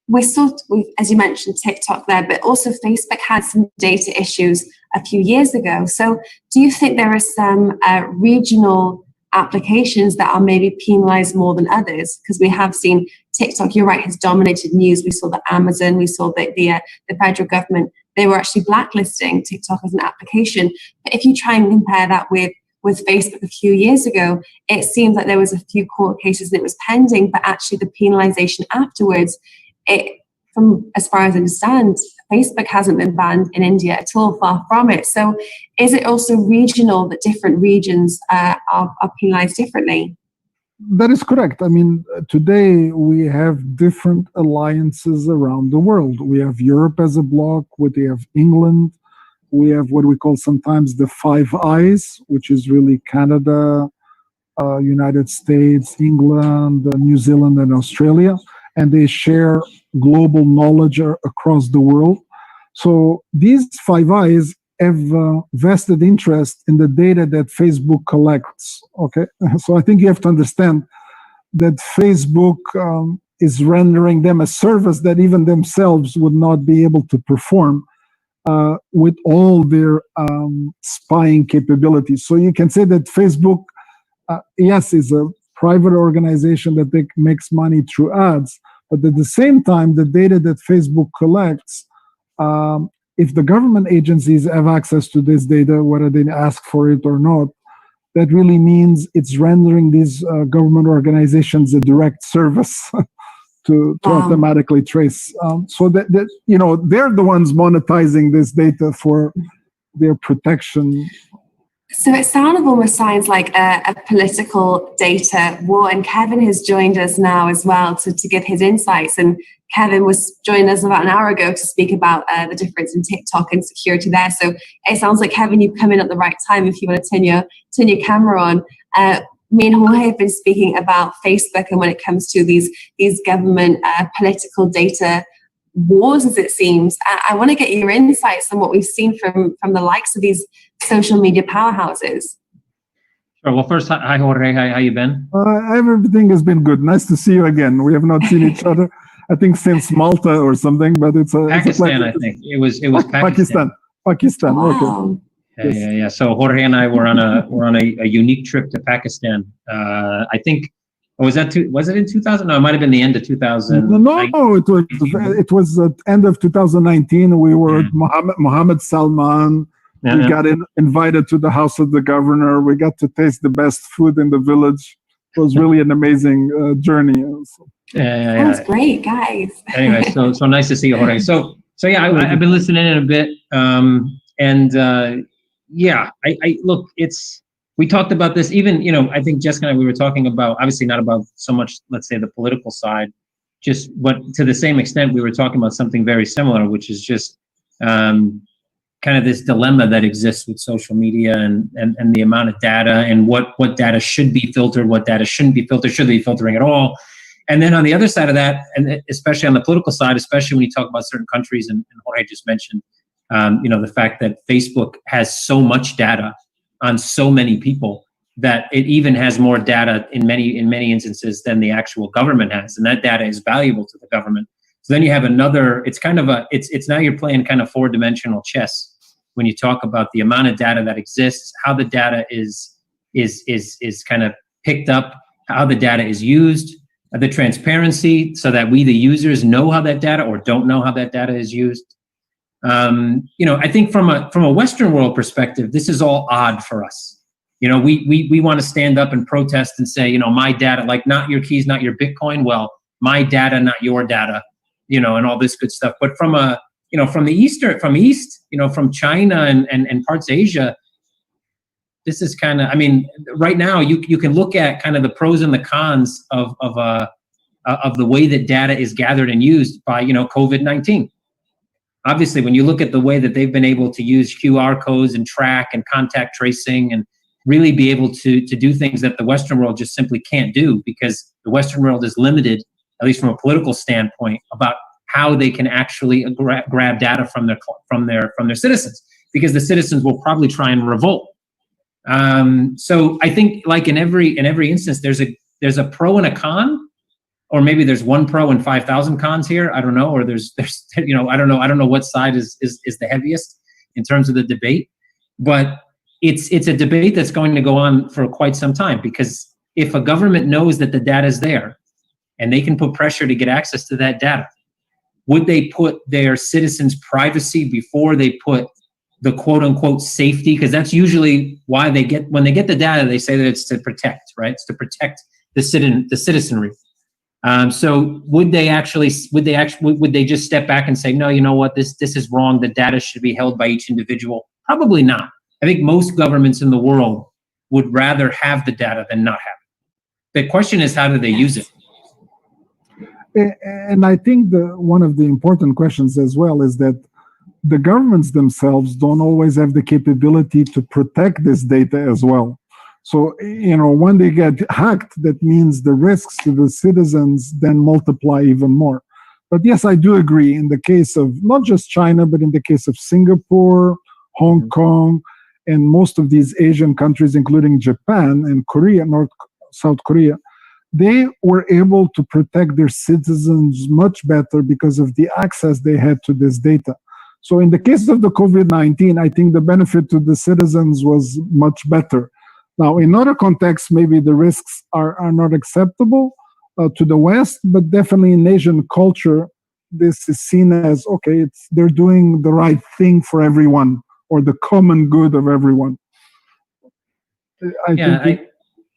we saw, as you mentioned, TikTok there, but also Facebook had some data issues a few years ago. So do you think there are some regional applications that are maybe penalized more than others? Because we have seen TikTok, you're right, has dominated news. We saw that Amazon, we saw that the federal government, they were actually blacklisting TikTok as an application. But if you try and compare that with Facebook a few years ago, it seems like there was a few court cases that was pending, but actually the penalization afterwards, from as far as I understand, Facebook hasn't been banned in India at all, far from it. So is it also regional that different regions are penalized differently? That is correct. I mean, today we have different alliances around the world. We have Europe as a bloc, we have England, we have what we call sometimes the Five Eyes, which is really Canada, United States, England, New Zealand, and Australia. And they share global knowledge across the world. So these Five Eyes have vested interest in the data that Facebook collects. Okay, so I think you have to understand that Facebook is rendering them a service that even themselves would not be able to perform with all their spying capabilities. So you can say that Facebook, yes, is a private organization that makes money through ads, but at the same time, the data that Facebook collects, if the government agencies have access to this data, whether they ask for it or not, that really means it's rendering these government organizations a direct service to automatically trace. So that they're the ones monetizing this data for their protection. So it almost sounds like a political data war, and Kevin has joined us now as well to give his insights. And Kevin was joining us about an hour ago to speak about the difference in TikTok and security there. So it sounds like, Kevin, you've come in at the right time if you want to turn your camera on. Me and Jorge have been speaking about Facebook, and when it comes to these government political data wars, as it seems, I want to get your insights on what we've seen from the likes of these social media powerhouses. Sure. Well, first, hi Jorge. How you been? Everything has been good. Nice to see you again. We have not seen each other, I think, since Malta or something. But it's Pakistan. I think it was Pakistan. Wow. Okay. Yeah. So Jorge and I were on a unique trip to Pakistan. I think. Was it in 2000? No, it might have been the end of 2000. No, it was at end of 2019. We were at Mohammed Salman. Yeah, we got invited to the house of the governor. We got to taste the best food in the village. It was really an amazing journey. Sounds great, guys. Anyway, so nice to see you, Jorge. So yeah, I've been listening in a bit, I look, we talked about this, even, I think Jessica and I, we were talking about, obviously not about so much, let's say, the political side, but to the same extent, we were talking about something very similar, which is just kind of this dilemma that exists with social media and the amount of data and what data should be filtered, what data shouldn't be filtered, should they be filtering at all? And then on the other side of that, and especially on the political side, especially when you talk about certain countries, and Jorge just mentioned, the fact that Facebook has so much data on so many people that it even has more data in many instances than the actual government has, and that data is valuable to the government. So then you have another. It's kind of it's now you're playing kind of 4-dimensional chess when you talk about the amount of data that exists, how the data is kind of picked up, how the data is used, the transparency, so that we the users know how that data or don't know how that data is used. I think from a Western world perspective, this is all odd for us. We want to stand up and protest and say, my data, like not your keys, not your Bitcoin. Well, my data, not your data, and all this good stuff. But from the east, from China and parts of Asia, this is kind of, right now you can look at kind of the pros and the cons of the way that data is gathered and used by, COVID-19. Obviously, when you look at the way that they've been able to use QR codes and track and contact tracing and really be able to do things that the Western world just simply can't do, because the Western world is limited, at least from a political standpoint, about how they can actually grab data from their citizens, because the citizens will probably try and revolt. So I think, like in every instance, there's a pro and a con. Or maybe there's one pro and 5,000 cons here. I don't know. Or there's I don't know what side is the heaviest in terms of the debate. But it's a debate that's going to go on for quite some time, because if a government knows that the data is there and they can put pressure to get access to that data, would they put their citizens' privacy before they put the quote unquote safety? Because that's usually why when they get the data, they say that it's to protect, right? It's to protect the citizenry. So would they just step back and say, no, you know what, this is wrong. The data should be held by each individual? Probably not. I think most governments in the world would rather have the data than not have it. The question is, how do they use it? And I think one of the important questions as well is that the governments themselves don't always have the capability to protect this data as well. So, when they get hacked, that means the risks to the citizens then multiply even more. But yes, I do agree in the case of not just China, but in the case of Singapore, Hong Kong, and most of these Asian countries, including Japan and Korea, South Korea, they were able to protect their citizens much better because of the access they had to this data. So in the case of the COVID-19, I think the benefit to the citizens was much better. Now, in other contexts, maybe the risks are not acceptable to the West, but definitely in Asian culture, this is seen as, okay, they're doing the right thing for everyone, or the common good of everyone.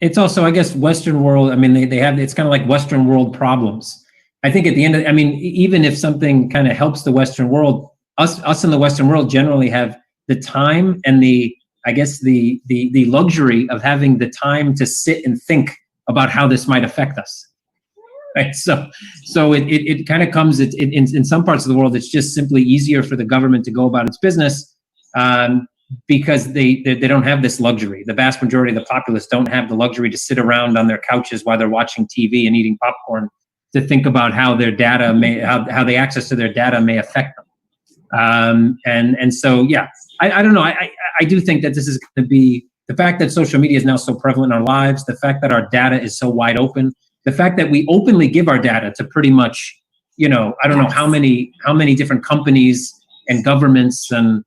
It's also, I guess, Western world. I mean, they have, it's kind of like Western world problems. I think at the end of, I mean, even if something kind of helps the Western world, us in the Western world generally have the time and the, I guess, the luxury of having the time to sit and think about how this might affect us. Right. So it kind of comes in some parts of the world, it's just simply easier for the government to go about its business because they don't have this luxury. The vast majority of the populace don't have the luxury to sit around on their couches while they're watching TV and eating popcorn to think about how their data may, how the access to their data may affect them. And so, yeah, I don't know. I do think that this is going to be, the fact that social media is now so prevalent in our lives, the fact that our data is so wide open, the fact that we openly give our data to pretty much, you know, I don't know how many different companies and governments, and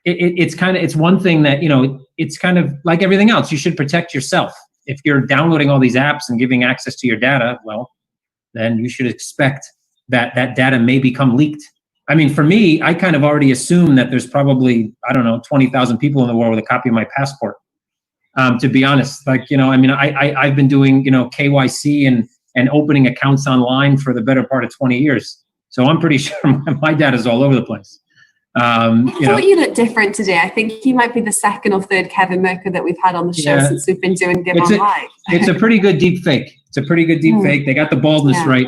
it's one thing that, you know, it's kind of like everything else. You should protect yourself. If you're downloading all these apps and giving access to your data, well, then you should expect that that data may become leaked. I mean, for me, I kind of already assume that there's probably, I don't know, 20,000 people in the world with a copy of my passport. To be honest, like, you know, I mean, I've been doing, you know, KYC and opening accounts online for the better part of 20 years. So I'm pretty sure my data's all over the place. I thought you looked different today. I think you might be the second or third Kevin Merker that we've had on the show since we've been doing DigeconLIVE. It's a pretty good deep fake. It's a pretty good deep fake. They got the baldness right.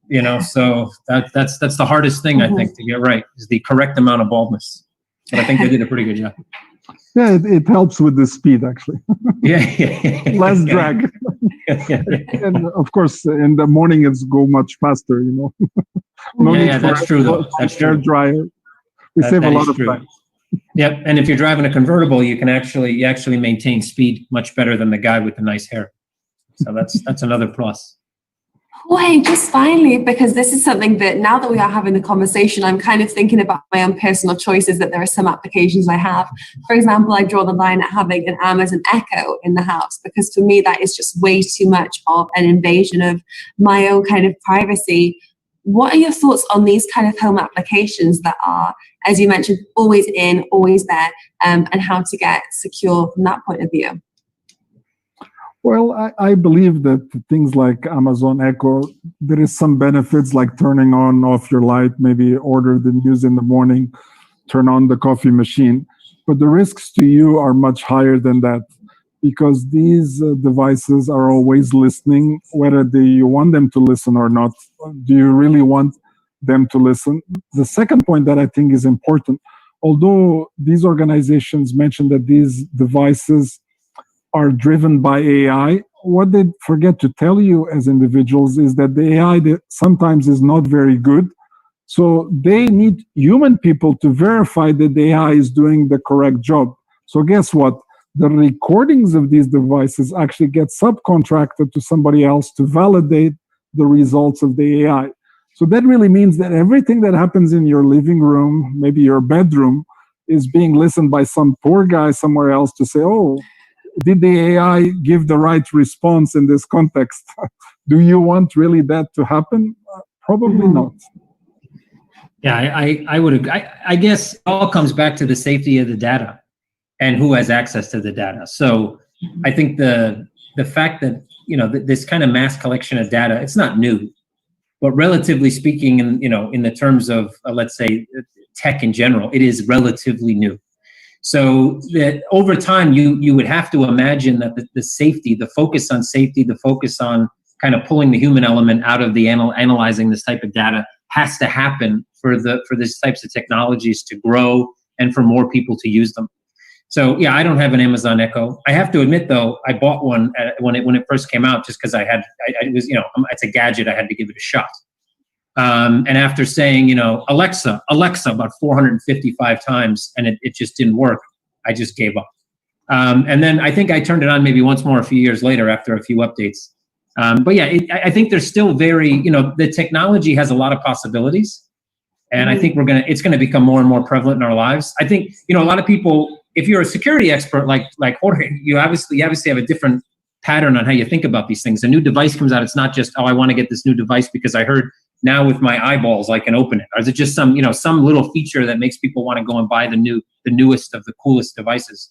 You know, so that's the hardest thing, I think, to get right, is the correct amount of baldness. But I think they did a pretty good job. Yeah, it helps with the speed, actually. Less drag. And of course, in the morning, it's go much faster, you know. That's true, though. That's true. Hair dryer. We save a lot of time. Yep, and if you're driving a convertible, you can actually maintain speed much better than the guy with the nice hair. So that's another plus. Jorge, just finally, because this is something that now that we are having the conversation, I'm kind of thinking about my own personal choices, that there are some applications I have. For example, I draw the line at having an Amazon Echo in the house, because for me, that is just way too much of an invasion of my own kind of privacy. What are your thoughts on these kind of home applications that are, as you mentioned, always in, always there, and how to get secure from that point of view? Well, I believe that things like Amazon Echo, there is some benefits like turning on, off your light, maybe order the news in the morning, turn on the coffee machine. But the risks to you are much higher than that, because these devices are always listening, whether you want them to listen or not. Do you really want them to listen? The second point that I think is important, although these organizations mention that these devices are driven by AI, what they forget to tell you as individuals is that the AI sometimes is not very good. So they need human people to verify that the AI is doing the correct job. So guess what? The recordings of these devices actually get subcontracted to somebody else to validate the results of the AI. So that really means that everything that happens in your living room, maybe your bedroom, is being listened by some poor guy somewhere else to say, oh, did the AI give the right response in this context? Do you want really that to happen? Probably not. Yeah, I would. I guess it all comes back to the safety of the data and who has access to the data. So I think the fact that, you know, this kind of mass collection of data, it's not new, but relatively speaking, in the terms of let's say tech in general, it is relatively new. So that over time, you would have to imagine that the safety, the focus on safety, the focus on kind of pulling the human element out of the analyzing this type of data has to happen for these types of technologies to grow and for more people to use them. So yeah, I don't have an Amazon Echo. I have to admit though, I bought one when it first came out, just because it was, you know, it's a gadget. I had to give it a shot. And after saying, you know, Alexa, about 455 times, and it just didn't work, I just gave up. And then I think I turned it on maybe once more a few years later after a few updates. But yeah, I think there's still very, you know, the technology has a lot of possibilities. And I think it's going to become more and more prevalent in our lives. I think, you know, a lot of people, if you're a security expert like Jorge, you obviously have a different pattern on how you think about these things. A new device comes out, it's not just, oh, I want to get this new device because I heard now with my eyeballs I can open it. Or is it just some, you know, some little feature that makes people want to go and buy the newest of the coolest devices?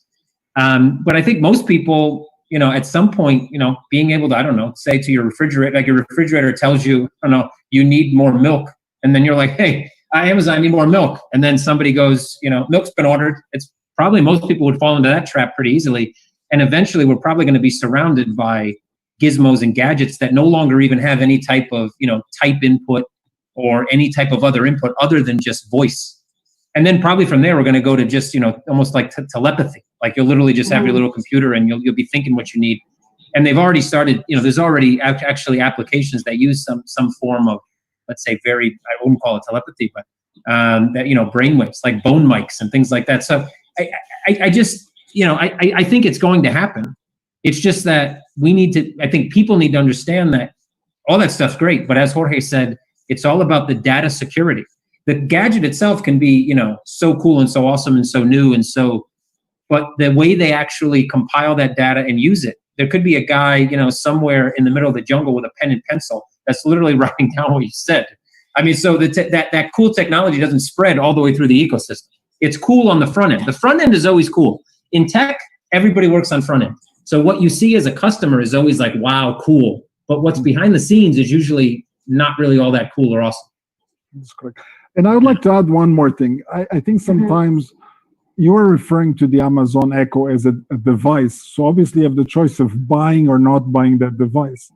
But I think most people, you know, at some point, you know, being able to, I don't know, say to your refrigerator, like your refrigerator tells you, I don't know, you need more milk. And then you're like, hey, Amazon, I need more milk. And then somebody goes, you know, milk's been ordered. It's probably, most people would fall into that trap pretty easily. And eventually we're probably going to be surrounded by gizmos and gadgets that no longer even have any type of, you know, type input or any type of other input other than just voice. And then probably from there, we're going to go to just, you know, almost like telepathy. Like you'll literally just have your little computer and you'll be thinking what you need. And they've already started, you know, there's already actually applications that use some form of, let's say, I wouldn't call it telepathy, but that, you know, brainwaves, like bone mics and things like that. So I just, you know, I think it's going to happen. It's just that I think people need to understand that all that stuff's great. But as Jorge said, it's all about the data security. The gadget itself can be, you know, so cool and so awesome and so new and so, but the way they actually compile that data and use it, there could be a guy, you know, somewhere in the middle of the jungle with a pen and pencil that's literally writing down what you said. I mean, so that cool technology doesn't spread all the way through the ecosystem. It's cool on the front end. The front end is always cool. In tech, everybody works on front end. So what you see as a customer is always like, wow, cool. But what's behind the scenes is usually not really all that cool or awesome. That's correct. And I would like to add one more thing. I think sometimes you are referring to the Amazon Echo as a device. So obviously you have the choice of buying or not buying that device.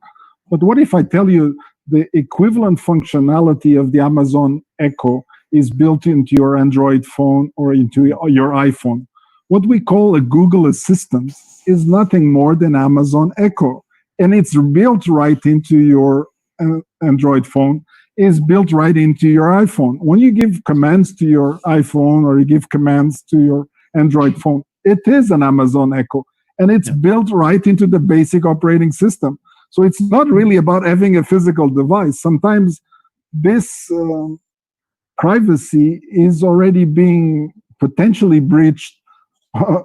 But what if I tell you the equivalent functionality of the Amazon Echo is built into your Android phone or into your iPhone? What we call a Google Assistant is nothing more than Amazon Echo. And it's built right into your Android phone, is built right into your iPhone. When you give commands to your iPhone or you give commands to your Android phone, it is an Amazon Echo. And it's built right into the basic operating system. So it's not really about having a physical device. Sometimes this privacy is already being potentially breached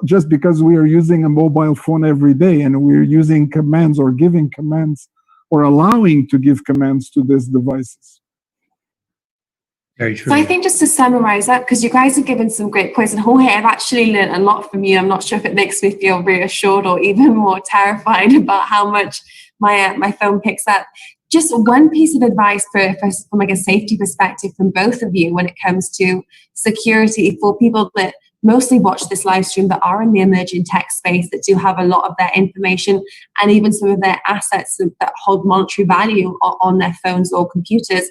just because we are using a mobile phone every day and we're using commands or giving commands or allowing to give commands to these devices. Very true. So I think just to summarize that, because you guys have given some great points, and Jorge, I've actually learned a lot from you. I'm not sure if it makes me feel reassured or even more terrified about how much my phone picks up. Just one piece of advice from like a safety perspective from both of you when it comes to security for people that mostly watch this live stream that are in the emerging tech space, that do have a lot of their information and even some of their assets that hold monetary value on their phones or computers.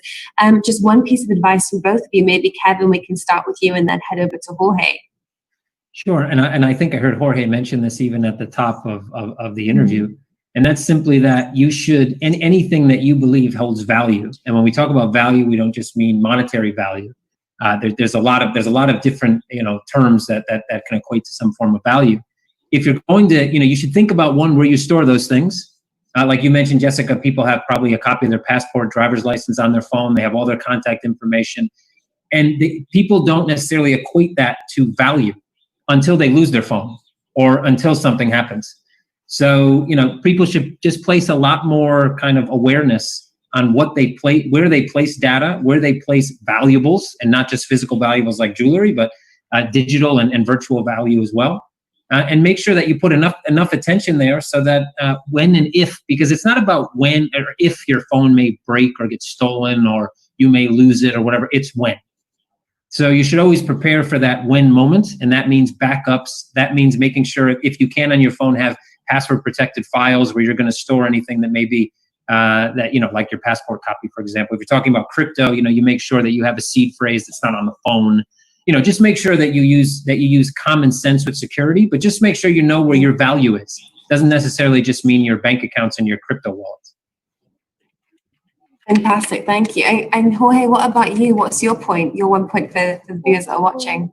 Just one piece of advice from both of you. Maybe Kevin, we can start with you and then head over to Jorge. Sure, and I think I heard Jorge mention this even at the top of the interview, and that's simply that you should, anything that you believe holds value, and when we talk about value, we don't just mean monetary value. There's a lot of different, you know, terms that can equate to some form of value. If you're going to, you know, you should think about one where you store those things. Like you mentioned, Jessica, people have probably a copy of their passport, driver's license on their phone. They have all their contact information, and people don't necessarily equate that to value until they lose their phone or until something happens. So, you know, people should just place a lot more kind of awareness on what they place, where they place data, where they place valuables, and not just physical valuables like jewelry, but digital and virtual value as well. And make sure that you put enough attention there so that when and if, because it's not about when or if your phone may break or get stolen or you may lose it or whatever, it's when. So you should always prepare for that when moment, and that means backups. That means making sure, if you can on your phone, have password protected files where you're going to store anything that may be that, you know, like your passport copy, for example. If you're talking about crypto, you know, you make sure that you have a seed phrase that's not on the phone. You know, just make sure that you use common sense with security, but just make sure you know where your value is. Doesn't necessarily just mean your bank accounts and your crypto wallets. Fantastic, thank you. And Jorge, what about you? What's your point? Your 1 point for the viewers that are watching?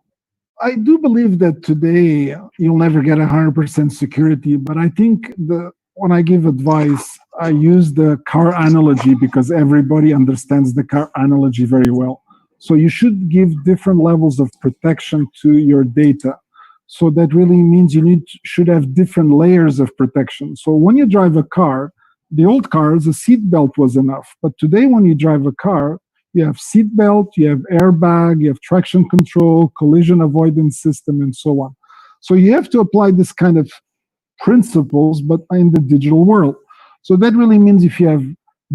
I do believe that today you'll never get 100% security, but I think when I give advice, I use the car analogy because everybody understands the car analogy very well. So you should give different levels of protection to your data. So that really means should have different layers of protection. So when you drive a car, the old cars, a seat belt was enough. But today when you drive a car, you have seat belt, you have airbag, you have traction control, collision avoidance system, and so on. So you have to apply this kind of principles, but in the digital world. So that really means if you have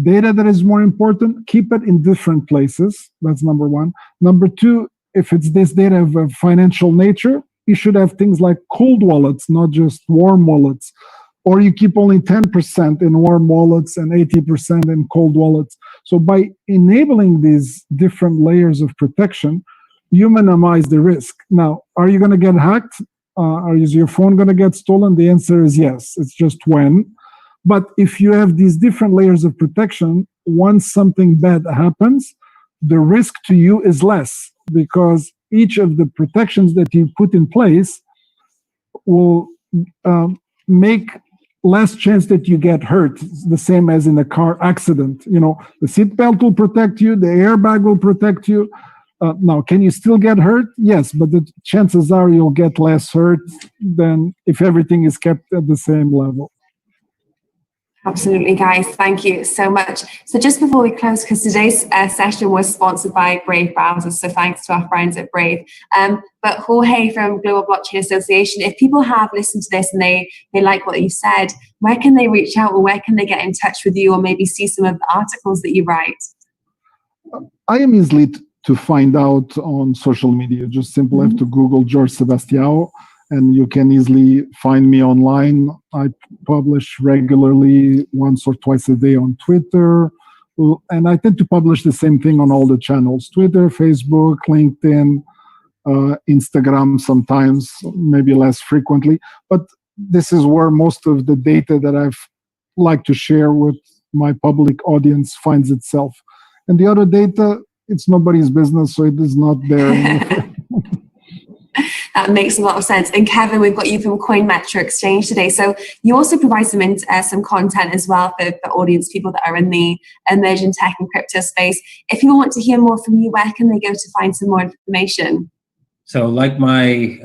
data that is more important, keep it in different places. That's number one. Number two, if it's this data of a financial nature, you should have things like cold wallets, not just warm wallets. Or you keep only 10% in warm wallets and 80% in cold wallets. So by enabling these different layers of protection, you minimize the risk. Now, are you going to get hacked? Is your phone going to get stolen? The answer is yes. It's just when. But if you have these different layers of protection, once something bad happens, the risk to you is less because each of the protections that you put in place will make less chance that you get hurt. It's the same as in a car accident. You know, the seatbelt will protect you, the airbag will protect you. Now, can you still get hurt? Yes, but the chances are you'll get less hurt than if everything is kept at the same level. Absolutely, guys. Thank you so much. So just before we close, because today's session was sponsored by Brave Browsers, so thanks to our friends at Brave. But Jorge from Global Blockchain Association, if people have listened to this and they like what you said, where can they reach out or where can they get in touch with you or maybe see some of the articles that you write? I am easily to find out on social media. Just simply have to Google Jorge Sebastião, and you can easily find me online. I publish regularly once or twice a day on Twitter, and I tend to publish the same thing on all the channels: Twitter, Facebook, LinkedIn, Instagram sometimes, maybe less frequently. But this is where most of the data that I've like to share with my public audience finds itself. And the other data, it's nobody's business, so it is not there. That makes a lot of sense. And Kevin, we've got you from Coin Metro Exchange today. So you also provide some content as well for audience, people that are in the emerging tech and crypto space. If you want to hear more from you, where can they go to find some more information? So like my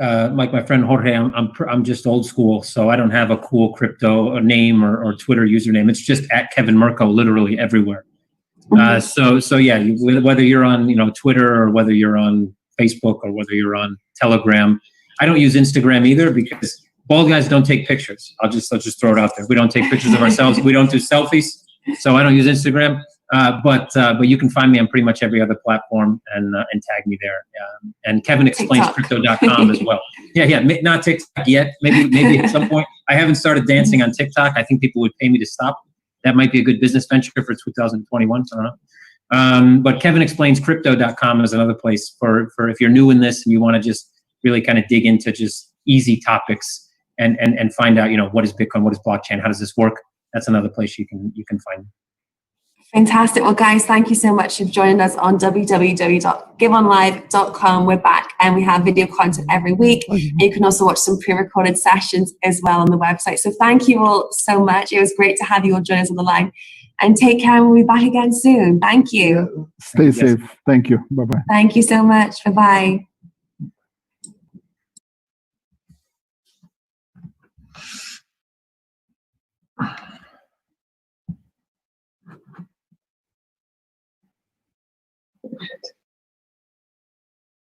friend Jorge, I'm just old school. So I don't have a cool crypto name or Twitter username. It's just at Kevin Mirko, literally everywhere. So yeah, whether you're on Twitter or whether you're on Facebook or whether you're on Telegram. I don't use Instagram either because bald guys don't take pictures. I'll just throw it out there. We don't take pictures of ourselves. We don't do selfies. So I don't use Instagram. But you can find me on pretty much every other platform and tag me there. And KevinExplainsCrypto.com as well. Yeah. Not TikTok yet. Maybe at some point. I haven't started dancing on TikTok. I think people would pay me to stop. That might be a good business venture for 2021. I don't know. But KevinExplainsCrypto.com is another place for if you're new in this and you want to just really kind of dig into just easy topics and find out, what is Bitcoin, what is blockchain, how does this work? That's another place you can find me. Fantastic. Well, guys, thank you so much for joining us on www.giveonlive.com. We're back and we have video content every week. You can also watch some pre-recorded sessions as well on the website. So thank you all so much. It was great to have you all join us on the line. And take care, and we'll be back again soon. Thank you. Stay safe. Thank you. Bye-bye. Thank you so much. Bye-bye.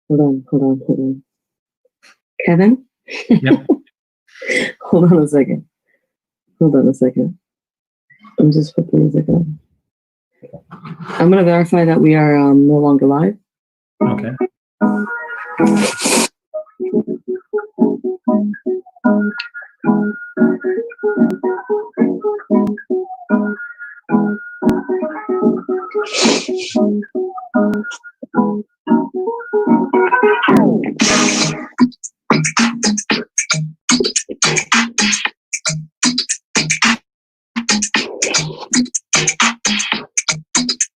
Hold on. Kevin? Yep. Hold on a second. I'm just putting music on. I'm going to verify that we are no longer live. Okay.